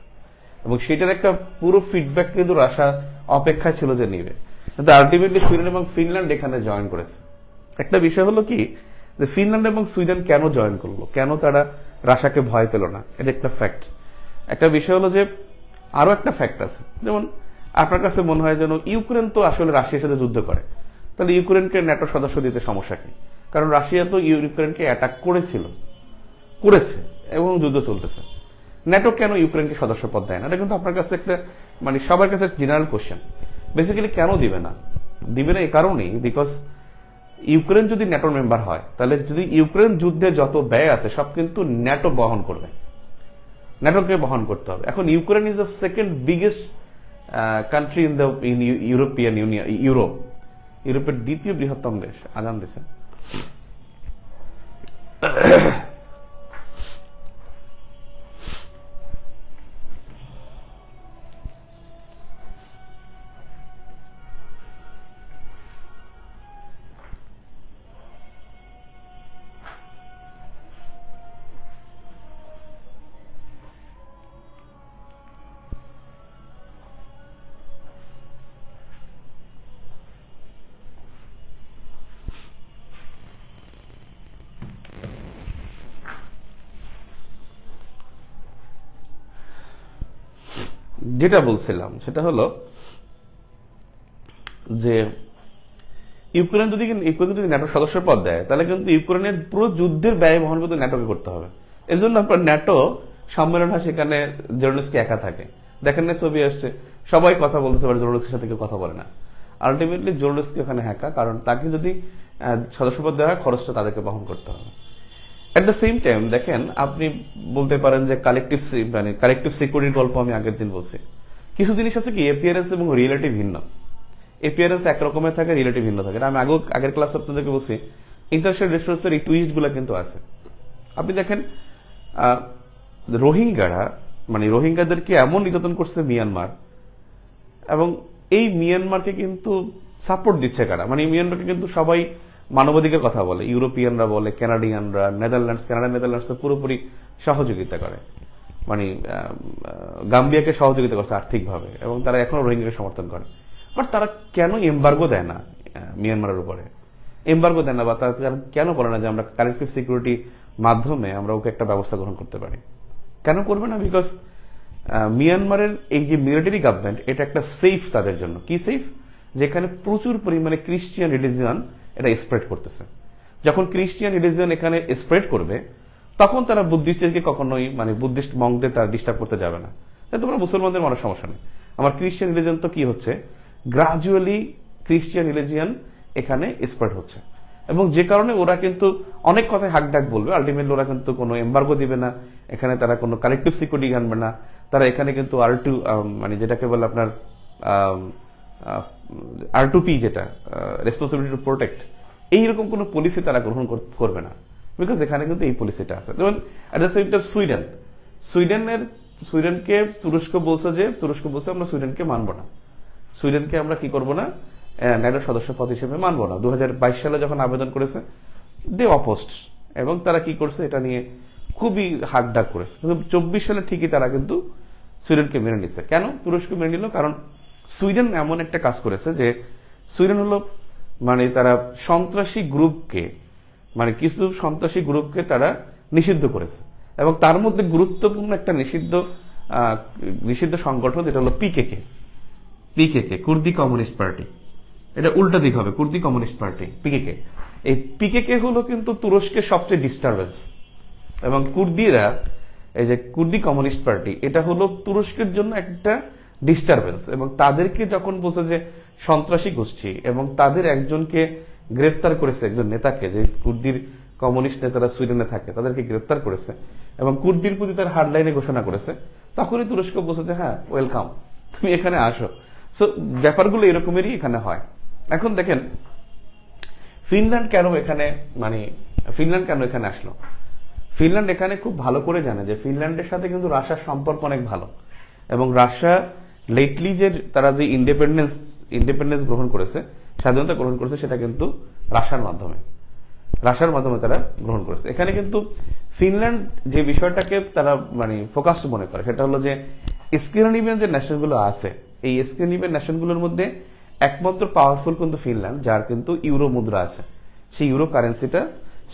এবং সেটার একটা পুরো ফিডব্যাক কিন্তু রাশিয়া অপেক্ষা ছিল যে নিবে, কিন্তু আলটিমেটলি সুইডেন এবং ফিনল্যান্ড এখানে জয়েন করেছে। একটা বিষয় হলো কি, যে ফিনল্যান্ড এবং সুইডেন কেন জয়েন করলো, কেন তারা রাশিয়াকে ভয় পেল না, এটা একটা ফ্যাক্ট। একটা বিষয় হলো যে আরো একটা ফ্যাক্ট আছে, যেমন আপনার কাছে মনে হয় যেন ইউক্রেন তো আসলে রাশিয়ার সাথে যুদ্ধ করে, তাহলে ইউক্রেনকে ন্যাটো সদস্য দিতে সমস্যা কি? কারণ রাশিয়া তো ইউক্রেনকে অ্যাটাক করেছে এবং যুদ্ধ চলতেছে। ন্যাটো কেন ইউক্রেনকে সদস্য পদ দেয় না? এটা কিন্তু আপনার কাছে একটা সবার কাছে জেনারেল কোশ্চেন। বেসিক্যালি কেন দিবে না এই কারণেই, বিকজ ইউক্রেন যদি ন্যাটোর মেম্বার হয়, তাহলে যদি ইউক্রেন যুদ্ধে যত ব্যয় আছে সব কিন্তু ন্যাটো বহন করবে, ন্যাটোকে বহন করতে হবে। এখন Ukraine is the second biggest country in European union, ইউরোপের দ্বিতীয় বৃহত্তম দেশ। আজান দেশে যেটা বলছিলাম সেটা হলো যে ইউক্রেন যদি ন্যাটোর সদস্য পদ দেয়, তাহলে কিন্তু ইউক্রেনের পুরো যুদ্ধের ব্যয় বহন কিন্তু ন্যাটোকে করতে হবে। এর জন্য আপনার ন্যাটো সম্মেলন হয়, সেখানে জেলেনস্কি একা থাকে। দেখেন না, ছবি আসছে, সবাই কথা বলতে পারে, জেলেনস্কির সাথে কেউ কথা বলে না। আলটিমেটলি জেলেনস্কি ওখানে হ্যাকা, কারণ তাকে যদি সদস্যপদ দেওয়া হয়, খরচটা তাদেরকে বহন করতে হবে। এট দ্য সেম টাইম দেখেন, আপনি বলতে পারেন যে কালেকটিভ সিকিউরিটির গল্প আমি আগের দিন বলছি। কিছু জিনিস আছে কি এপিয়ারেন্স এবং রিয়েলিটি ভিন্ন। এপিয়ারেন্স একরকমের থাকে, রিয়েলিটি ভিন্ন থাকে। আমি আগের ক্লাস আপনাদেরকে বলছি, ইন্টারন্যাশনাল রিসোর্সের এই টুইস্ট গুলা কিন্তু আছে। আপনি দেখেন রোহিঙ্গারা, রোহিঙ্গাদেরকে এমন নির্যাতন করছে মিয়ানমার, এবং এই মিয়ানমারকে কিন্তু সাপোর্ট দিচ্ছে কারা? মিয়ানমারকে কিন্তু সবাই মানবাধিকার কথা বলে, ইউরোপিয়ানরা বলে, কানাডিয়ানরা, নেদারল্যান্ডস পুরোপুরি সহযোগিতা করে, গাম্বিয়াকে সহযোগিতা করছে আর্থিকভাবে, এবং তারা এখনো রোহিঙ্গাকে সমর্থন করে। বাট তারা কেন এমবার্গো দেয় না মিয়ানমারের উপরে? এমবার্গো দেয় না, বা তারা কেন বলে না যে আমরা কালেকটিভ সিকিউরিটি মাধ্যমে আমরা ওকে একটা ব্যবস্থা গ্রহণ করতে পারি? কেন করবে না? বিকজ মিয়ানমারের এই যে মিলিটারি গভর্নমেন্ট, এটা একটা সেফ তাদের জন্য। কি সেফ? যেখানে প্রচুর পরিমাণে ক্রিশ্চিয়ান রিলিজিয়ন এটা স্প্রেড করতেছে। যখন ক্রিশ্চিয়ান রিলিজিয়ন এখানে স্প্রেড করবে, তখন তারা বুদ্ধিস্টদেরকে কখনোই বুদ্ধিস্ট মঙ্কদের তারা ডিস্টার্ব করতে যাবে না। তোমরা মুসলমানদের মনে সমস্যা নেই, আমার ক্রিশ্চিয়ান রিলিজিয়ন তো কি হচ্ছে, গ্রাজুয়ালি ক্রিশ্চিয়ান রিলিজিয়ন এখানে স্প্রেড হচ্ছে, এবং যে কারণে ওরা কিন্তু অনেক কথায় হাক ডাক বলবে, আলটিমেটলি ওরা কিন্তু কোনো এম্বার্গো দিবে না, এখানে তারা কোনো কালেকটিভ সিকিউরিটি আনবে না। তারা এখানে কিন্তু যেটাকে বলে আপনার R2P, যেটা রেসপন্সিবিলিটি টু প্রোটেক্ট, এইরকম কোনো পলিসি তারা গ্রহণ করবে না, বিকজ এখানে কিন্তু এই পলিসিটা আছে। যেমন এট দ্য সেম টাইম সুইডেনকে তুরস্ক বলছে আমরা সুইডেনকে মানবো না, সুইডেনকে আমরা কি করবো না, ন্যাটোর সদস্য পদ হিসেবে মানবো না। 2022 সালে যখন আবেদন করেছে, দে অপোস্ট, এবং তারা কি করছে, এটা নিয়ে খুবই হাক ডাক করেছে। কিন্তু 24 সালে ঠিকই তারা কিন্তু সুইডেনকে মেনে নিচ্ছে। কেন তুরস্ক মেনে নিল? কারণ সুইডেন এমন একটা কাজ করেছে যে সুইডেন হলো তারা সন্ত্রাসী গ্রুপকে, কিছু সন্ত্রাসী গ্রুপকে তারা নিষিদ্ধ করেছে, এবং তার মধ্যে গুরুত্বপূর্ণ একটা নিষিদ্ধ সংগঠন, যেটা হলো পিকেকে, কুর্দি কমিউনিস্ট পার্টি। এটা উল্টা দিক হবে, কুর্দি কমিউনিস্ট পার্টি, পিকেকে। এই পিকেকে হলো কিন্তু তুরস্কের সবচেয়ে ডিস্টারবেন্স, এবং কুর্দিরা, এই যে কুর্দি কমিউনিস্ট পার্টি, এটা হলো তুরস্কের জন্য একটা ডিস্টারবেন্স। এবং তাদেরকে যখন বলছে যে সন্ত্রাসী গোষ্ঠী, এবং তাদের একজনকে গ্রেফতার করেছে, একজন নেতাকে, যে কুর্দির কমিউনিস্ট নেতারা সুইডেনে থাকে, তাদেরকে গ্রেফতার করেছে, এবং কুর্দির প্রতি তার হার্ডলাইনে ঘোষণা করেছে, তখনই তুরস্ক বলছে যে হ্যাঁ, ওয়েলকাম, তুমি এখানে আসো। সো ব্যাপারগুলো এরকমেরই এখানে হয়। এখন দেখেন ফিনল্যান্ড কেন এখানে আসলো। ফিনল্যান্ড এখানে খুব ভালো করে জানে যে ফিনল্যান্ডের সাথে কিন্তু রাশিয়ার সম্পর্ক অনেক ভালো, এবং রাশিয়া লেটলি যে তারা যে ইন্ডিপেন্ডেন্স ইন্ডিপেন্ডেন্স গ্রহণ করেছে, স্বাধীনতা গ্রহণ করেছে, সেটা কিন্তু রাশিয়ার মাধ্যমে তারা গ্রহণ করেছে। এখানে কিন্তু ফিনল্যান্ড যে বিষয়টাকে তারা মানে ফোকাসড মনে করে সেটা হলো যে স্ক্যান্ডিনেভিয়ান যে নেশনগুলো আছে, এই স্ক্যান্ডিনেভিয়ান নেশনগুলোর মধ্যে একমাত্র পাওয়ারফুল কিন্তু ফিনল্যান্ড, যার কিন্তু ইউরো মুদ্রা আছে, সেই ইউরো কারেন্সিটা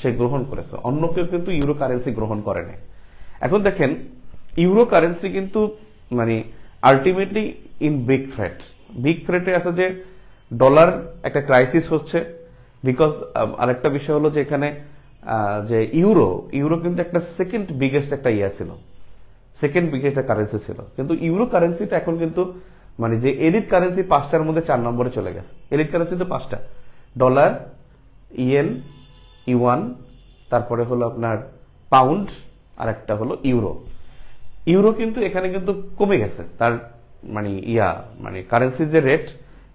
সে গ্রহণ করেছে। অন্য কেউ কিন্তু ইউরো কারেন্সি গ্রহণ করে নাই। এখন দেখেন ইউরো কারেন্সি কিন্তু মানে আলটিমেটলি ইন বিগ থ্রেটে আছে যে ডলার একটা ক্রাইসিস হচ্ছে, বিকজ আরেকটা বিষয় হলো যে এখানে যে ইউরো কিন্তু একটা সেকেন্ড বিগেস্ট একটা ছিল, সেকেন্ড বিগেস্ট একটা কারেন্সি ছিল, কিন্তু ইউরো কারেন্সিটা এখন কিন্তু মানে যে এলিট কারেন্সি 5টার মধ্যে 4 নম্বরে চলে গেছে। এলিট কারেন্সি তো 5টা, ডলার, ইয়েন, ইউয়ান, তারপরে হলো আপনার পাউন্ড, আর একটা হলো ইউরো কিন্তু এখানে কিন্তু কমে গেছে তার মানে কারেন্সির যে রেট,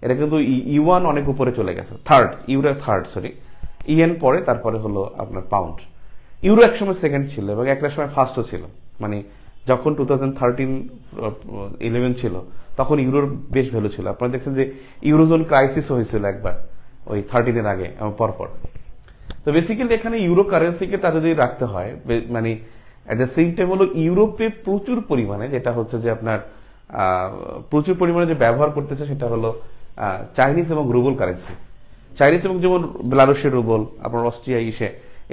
এটা কিন্তু ইউয়ান অনেক উপরে চলে গেছে, ইয়েন পরে, তারপরে হলো আপনার পাউন্ড। ইউরো একসময় সেকেন্ড ছিল এবং একটা সময় ফার্স্টও ছিল, মানে যখন 2013-11 ছিল তখন ইউরোর বেশ ভ্যালু ছিল। আপনারা দেখছেন যে ইউরোজোন ক্রাইসিস হয়েছিল একবার ওই 13-এর আগে পরপর। তো বেসিক্যালি এখানে ইউরো কারেন্সিকে তার যদি রাখতে হয় মানে এট দ্য সেম টাইম হলো ইউরোপে প্রচুর পরিমাণে যেটা হচ্ছে যে আপনার প্রচুর পরিমাণে যে ব্যবহার করতেছে সেটা হলো চাইনিজ এবং রুবল কারেন্সি। চাইনিজ এবং যেমন বেলারুশের রুবল, আপনার অস্ট্রিয়া,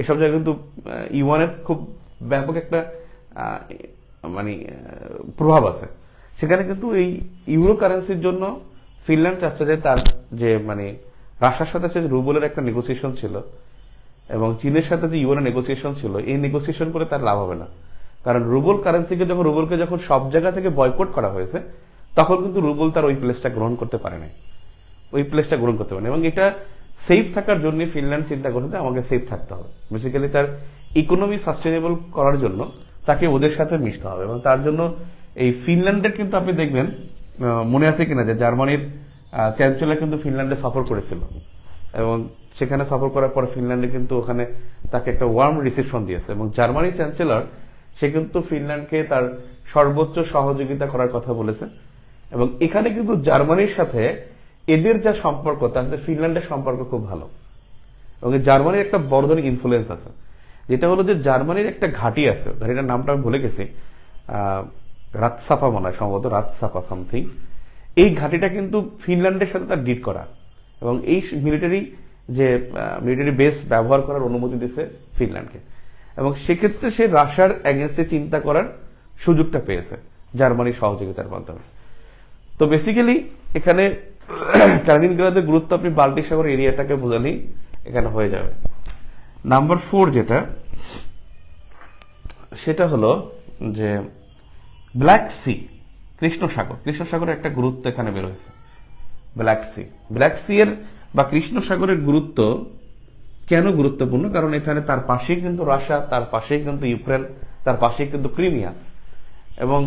এসব জায়গায় কিন্তু ইউয়ানের খুব ব্যাপক একটা মানে প্রভাব আছে। সেখানে কিন্তু এই ইউরো কারেন্সির জন্য ফিনল্যান্ড চাচ্ছে যে তার যে মানে রাশিয়ার সাথে যে রুবলের একটা নেগোসিয়েশন ছিল এবং চীনের সাথে যে ইউএনের নেগোসিয়েশন ছিল, এই নেগোসিয়েশন করে তার লাভ হবে না। কারণ রুবলকে যখন সব জায়গা থেকে বয়কট করা হয়েছে, তখন কিন্তু রুবল তার ওই প্লেসটা গ্রহণ করতে পারে না, এবং এটা সেফ থাকার জন্য ফিনল্যান্ড চিন্তা করছে যে আমাকে সেফ থাকতে হবে। বেসিক্যালি তার ইকোনমি সাস্টেনেবল করার জন্য তাকে ওদের সাথে মিশতে হবে, এবং তার জন্য এই ফিনল্যান্ডের কিন্তু আপনি দেখবেন মনে আছে কিনা যে জার্মানির চ্যান্সেলর কিন্তু ফিনল্যান্ডে সফর করেছিল, এবং সেখানে সফর করার পর ফিনল্যান্ডে কিন্তু ওখানে তাকে একটা ওয়ার্ম রিসেপশন দিয়েছে, এবং জার্মানির চ্যান্সেলর সে কিন্তু ফিনল্যান্ডকে তার সর্বোচ্চ সহযোগিতা করার কথা বলেছে। এবং এখানে কিন্তু জার্মানির সাথে এদের যা সম্পর্ক, তার সাথে ফিনল্যান্ডের সম্পর্ক খুব ভালো, এবং জার্মানির একটা বড় ধরনের ইনফ্লুয়েন্স আছে, যেটা হলো যে জার্মানির একটা ঘাঁটি আছে, ঘাঁটিটার নামটা আমি ভুলে গেছি, রাতসাফা মনে হয়, সম্ভবত রাতসাফা সামথিং। এই ঘাঁটিটা কিন্তু ফিনল্যান্ডের সাথে তার ডিড করা, এবং এই মিলিটারি বেস ব্যবহার করার অনুমতি দিয়েছে ফিনল্যান্ডকে, এবং সেক্ষেত্রে সে রাশিয়ার এগেনস্টে চিন্তা করার সুযোগটা পেয়েছে জার্মানির সহযোগিতার মাধ্যমে। তো বেসিক্যালি এখানে কালিনিনগ্রাদের গুরুত্ব আপনি বাল্টিক সাগর এরিয়াটাকে বোঝালেই এখানে হয়ে যাবে। নাম্বার 4 যেটা, সেটা হলো যে ব্ল্যাক সি, কৃষ্ণ সাগরের একটা গুরুত্ব এখানে বের হয়েছে। ব্ল্যাক সি এর বা কৃষ্ণ সাগরের গুরুত্ব কেন গুরুত্বপূর্ণ? কারণ এখানে তার পাশেই কিন্তু রাশিয়া, তার পাশেই কিন্তু ইউক্রেন, তার পাশেই কিন্তু ক্রিমিয়া। এবং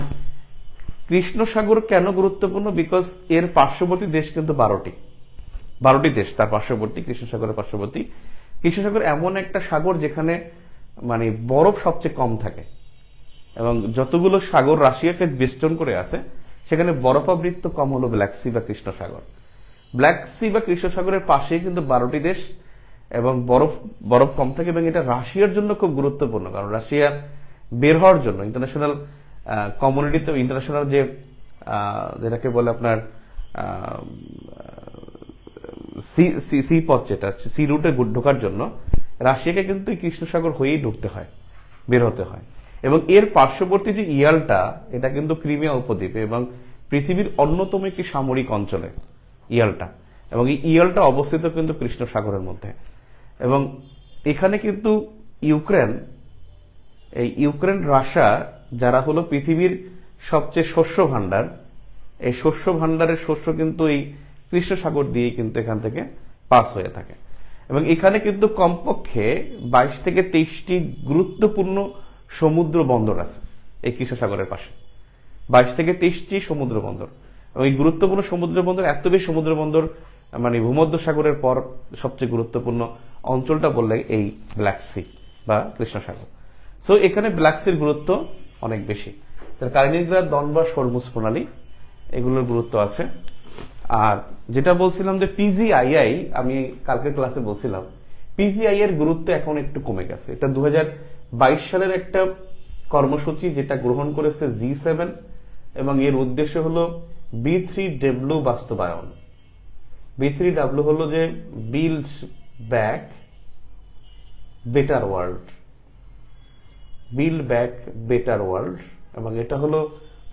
কৃষ্ণ সাগর কেন গুরুত্বপূর্ণ? বিকজ এর পার্শ্ববর্তী দেশ কিন্তু 12টি দেশ তার পার্শ্ববর্তী, কৃষ্ণ সাগরের পার্শ্ববর্তী। কৃষ্ণ সাগর এমন একটা সাগর যেখানে মানে বরফ সবচেয়ে কম থাকে, এবং যতগুলো সাগর রাশিয়াকে বেষ্টন করে আছে সেখানে বরফাবৃত কম হলো ব্ল্যাক সি বা কৃষ্ণ সাগর। ব্ল্যাক সি বা কৃষ্ণ সাগরের পাশেই কিন্তু 12টি দেশ, এবং বরফ কম থাকে, এবং এটা রাশিয়ার জন্য খুব গুরুত্বপূর্ণ। কারণ রাশিয়া বের হওয়ার জন্য ইন্টারন্যাশনাল কমিউনিটিতে, ইন্টারন্যাশনাল যেটাকে বলে আপনার সি পথ, যেটা সি রুটে ঢোকার জন্য রাশিয়াকে কিন্তু কৃষ্ণ সাগর হয়েই বের হতে হয়। এবং এর পার্শ্ববর্তী যে ইয়ালটা, এটা কিন্তু ক্রিমিয়া উপদ্বীপে এবং পৃথিবীর অন্যতম একটি সামরিক অঞ্চলে ইয়ালটা, এবং এই ইয়ালটা অবস্থিত কিন্তু কৃষ্ণ সাগরের মধ্যে। এবং এখানে কিন্তু ইউক্রেন রাশিয়া যারা হলো পৃথিবীর সবচেয়ে শস্য ভান্ডার, এই শস্য ভান্ডারের শস্য কিন্তু এই কৃষ্ণ সাগর দিয়েই কিন্তু এখান থেকে পাস হয়ে থাকে। এবং এখানে কিন্তু কমপক্ষে 22 থেকে 23টি গুরুত্বপূর্ণ সমুদ্র বন্দর আছে এই কৃষ্ণ সাগরের পাশে, 22 থেকে 23টি সমুদ্র বন্দর। এবং এই গুরুত্বপূর্ণ সমুদ্র বন্দর, এত বেশি সমুদ্র বন্দর, মানে ভূমধ্য সাগরের পর সবচেয়ে গুরুত্বপূর্ণ অঞ্চলটা বললে এই ব্ল্যাক সি বা কৃষ্ণ সাগর। সো এখানে ব্ল্যাক সির গুরুত্ব অনেক বেশি। কালিনিনগ্রাদ, দনবাস, হরমুজ প্রণালী, এগুলোর গুরুত্ব আছে। আর যেটা বলছিলাম যে পিজিআইআই, আমি কালকে ক্লাসে বলছিলাম পিজিআই এর গুরুত্ব এখন একটু কমে গেছে। এটা 2022 সালের একটা কর্মসূচি যেটা গ্রহণ করেছে G7, এবং এর উদ্দেশ্য হলো B3W বাস্তবায়ন। B3W হলো যে build back better world, build back better world. এবং এটা হলো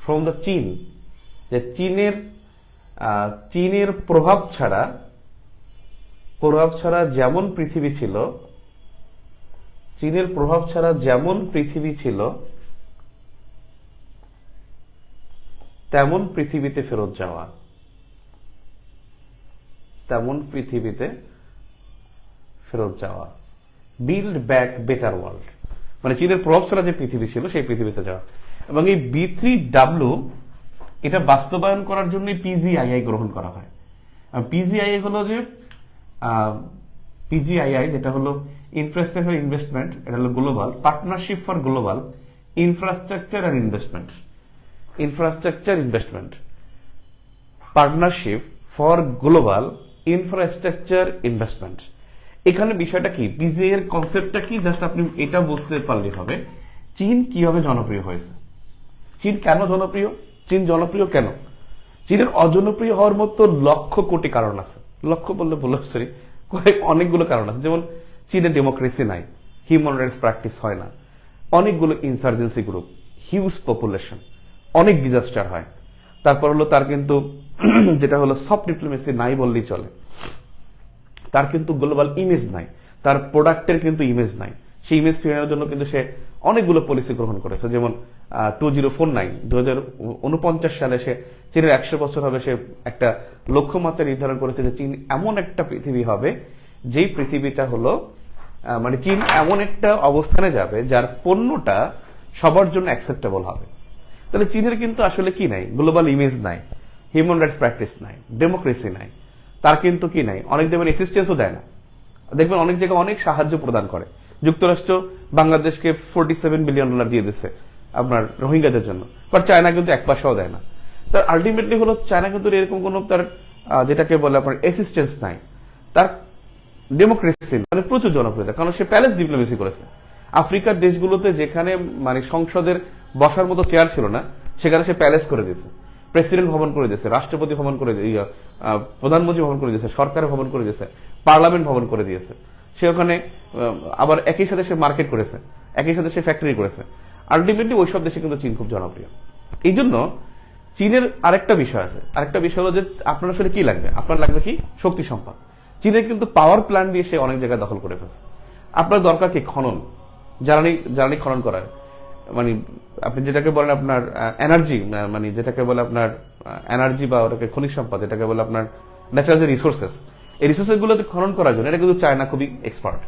ফ্রম দ্য চীন, যে চীনের প্রভাব ছাড়া যেমন পৃথিবী ছিল, চীনের প্রভাব ছাড়া যেমন পৃথিবী ছিল তেমন পৃথিবীতে ফেরত যাওয়া, তেমন পৃথিবীতে ফেরত যাওয়া, বিল্ড ব্যাক বেটার ওয়ার্ল্ড, মানে চীনের প্রভাব ছাড়া যে পৃথিবী ছিল সেই পৃথিবীতে যাওয়া। এবং এই B3W এটা বাস্তবায়ন করার জন্য পিজিআইআই গ্রহণ করা হয়। পিজিআইআই হলো যে পিজিআইআই যেটা হলো ইনফ্রাস্ট্রাকচার ইনভেস্টমেন্ট, এটা হলো global partnership for global infrastructure and investment, infrastructure investment partnership for global infrastructure investment. এখানে বিষয়টা কি, পিজিআই এর কনসেপ্টটা কি, জাস্ট আপনি এটা বুঝতে পারলে হবে চীন কিভাবে জনপ্রিয় হয়েছে। চীন কেন জনপ্রিয়, চীন জনপ্রিয় কেন? চীনের অজনপ্রিয় হওয়ার মতো লক্ষ কোটি কারণ আছে, লক্ষ বললে বললাম সরি, অনেকগুলো কারণ আছে। যেমন চীনে ডেমোক্রেসি নাই, হিউম্যান রাইটস প্র্যাকটিস হয় না, অনেকগুলো ইনসার্জেন্সি গ্রুপ, হিউজ পপুলেশন, অনেক ডিজাস্টার হয়। তারপর হলো তার কিন্তু যেটা হলো সফট ডিপ্লোমেসি নাই বললেই চলে, তার কিন্তু গ্লোবাল ইমেজ নাই, তার প্রোডাক্টের কিন্তু ইমেজ নাই। সেই ইমেজ ফিরানোর জন্য কিন্তু সে অনেকগুলো পলিসি গ্রহণ করেছে। যেমন 2049 সালে সে চীনের 100 বছর হবে, সে একটা লক্ষ্যমাত্রা নির্ধারণ করেছে যে চীন এমন একটা পৃথিবী হবে যেই পৃথিবীটা হলো মানে চীন এমন একটা অবস্থানে যাবে যার পণ্যটা সবার জন্য অ্যাকসেপ্টেবল হবে। তাহলে চীনের কিন্তু আসলে কি নাই, গ্লোবাল ইমেজ নাই, হিউম্যান রাইটস প্র্যাকটিস নাই, ডেমোক্রেসি নাই, তার কিন্তু কি নাই, অনেক দেখবেন অ্যাসিস্ট্যান্সও দেয় না। দেখবেন অনেক জায়গায় অনেক সাহায্য প্রদান করে। যুক্তরাষ্ট্র বাংলাদেশকে $47 বিলিয়ন দিয়ে দিচ্ছে আপনার রোহিঙ্গাদের জন্য, বাট চায়না কিন্তু এক পয়সাও দেয় না। তার আলটিমেটলি হলো চায়না কিন্তু এরকম কোন তার যেটাকে বলে আপনার অ্যাসিস্ট্যান্স নাই, তার ডেমোক্রেসি মানে প্রচুর জনপ্রিয়তা, কারণ সে প্যালেস ডিপ্লোমেসি করেছে। আফ্রিকার দেশগুলোতে যেখানে মানে সংসদের বসার মতো চেয়ার ছিল না, সেখানে সে প্যালেস করে দিয়েছে, প্রেসিডেন্ট ভবন করে দিয়েছে, রাষ্ট্রপতি ভবন করে প্রধানমন্ত্রী ভবন করে দিয়েছে, সরকার ভবন করে দিয়েছে, পার্লামেন্ট ভবন করে দিয়েছে। সে ওখানে আবার একই সাথে সে মার্কেট করেছে, একই সাথে সে ফ্যাক্টরি করেছে। আলটিমেটলি ওইসব দেশে কিন্তু চীন খুব জনপ্রিয়। এই জন্য চীনের আরেকটা বিষয় আছে, আরেকটা বিষয় হলো যে আপনার আসলে কি লাগবে, আপনার লাগবে কি শক্তি সম্পদ। চীনের কিন্তু পাওয়ার প্ল্যান্ট দিয়ে সে অনেক জায়গায় দখল করে ফেলছে। আপনার দরকার কি খনন, জ্বালানি খনন করার, মানে আপনি যেটাকে বলেন আপনার এনার্জি, মানে যেটাকে বলে আপনার এনার্জি বা ওটাকে খনিজ সম্পদ, যেটাকে বলে আপনার ন্যাচারাল যে রিসোর্সেস, এই রিসোর্সেস গুলোকে খনন করার জন্য এটা কিন্তু চায়না খুবই এক্সপার্ট।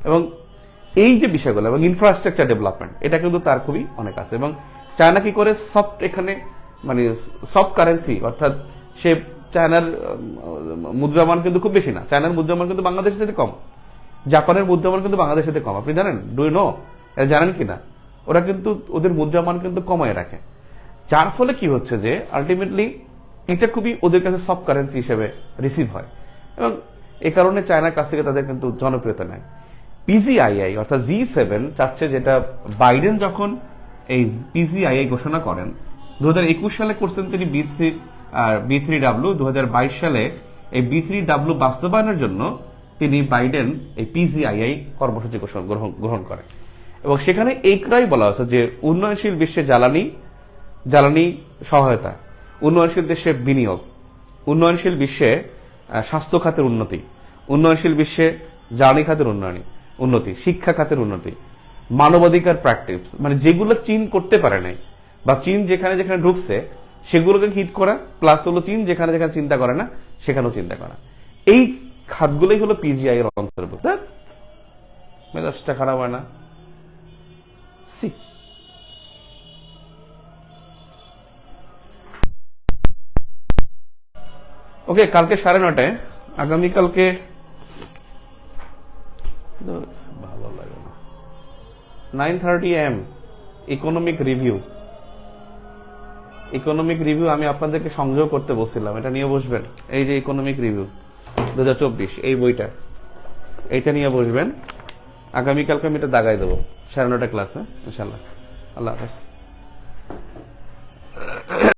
এবং এই যে বিষয়গুলো এবং ইনফ্রাস্ট্রাকচার ডেভেলপমেন্ট, এটা কিন্তু তার খুবই অনেক আছে। এবং চায়না কি করে সফট, এখানে মানে সফট কারেন্সি, অর্থাৎ সে চায়নার মুদ্রামান কিন্তু খুব বেশি না, চায়নার মুদ্রামান কিন্তু বাংলাদেশের সাথে কম, জাপানের মুদ্রামান কিন্তু বাংলাদেশের সাথে কম। আপনি জানেন, ডু ইউ নো, এটা জানেন কিনা? ওরা কিন্তু ওদের মুদ্রামান কিন্তু কমায় রাখে, যার ফলে কি হচ্ছে যে আলটিমেটলি এটা খুবই ওদের কাছে সফট কারেন্সি হিসেবে রিসিভ হয়, এবং এই কারণে চায়নার কাছ থেকে তাদের কিন্তু জনপ্রিয়তা নেয়। পিজিআইআই অর্থাৎ G7 চাচ্ছে, যেটা বাইডেন যখন এই পিজিআইআই ঘোষণা করেন 2021 সালে করছেন তিনি B3W, 2022 সালে এই B3W বাস্তবায়নের জন্য তিনি বাইডেন এই পিজিআইআই কর্মসূচি গ্রহণ করেন। এবং সেখানে এইটাই বলা হচ্ছে যে উন্নয়নশীল বিশ্বে জ্বালানি সহায়তা, উন্নয়নশীল দেশে বিনিয়োগ, উন্নয়নশীল বিশ্বে স্বাস্থ্য খাতের উন্নতি, উন্নয়নশীল বিশ্বে জ্বালানি খাতের উন্নতি, শিক্ষা খাতের উন্নতি, মানবাধিকার প্র্যাকটিস, মানে যেগুলো চীন করতে পারে নাই বা চীন যেখানে যেখানে ঢুকছে সেগুলোকে হিট করা, প্লাস হলো চীন যেখানে যেখানে চিন্তা করে না সেখানেও চিন্তা করা। এই খাতগুলোই হলো পিজিআই এর অন্তর্ভুক্ত। মেজাজটা খারাপ হয় না? ওকে, কালকে 9:30, আগামীকালকে ভালো লাগে না, 9:30 AM economic review. Economic review আমি আপনাদেরকে সংযোগ করতে বলছিলাম, এটা নিয়ে বসবেন। এই যে ইকোনমিক রিভিউ 2024 এই বইটা, এইটা নিয়ে বসবেন। আগামীকালকে আমি এটা দাগাই দেবো 9:30 ক্লাসে ইনশাল্লাহ। আল্লাহ হাফেজ।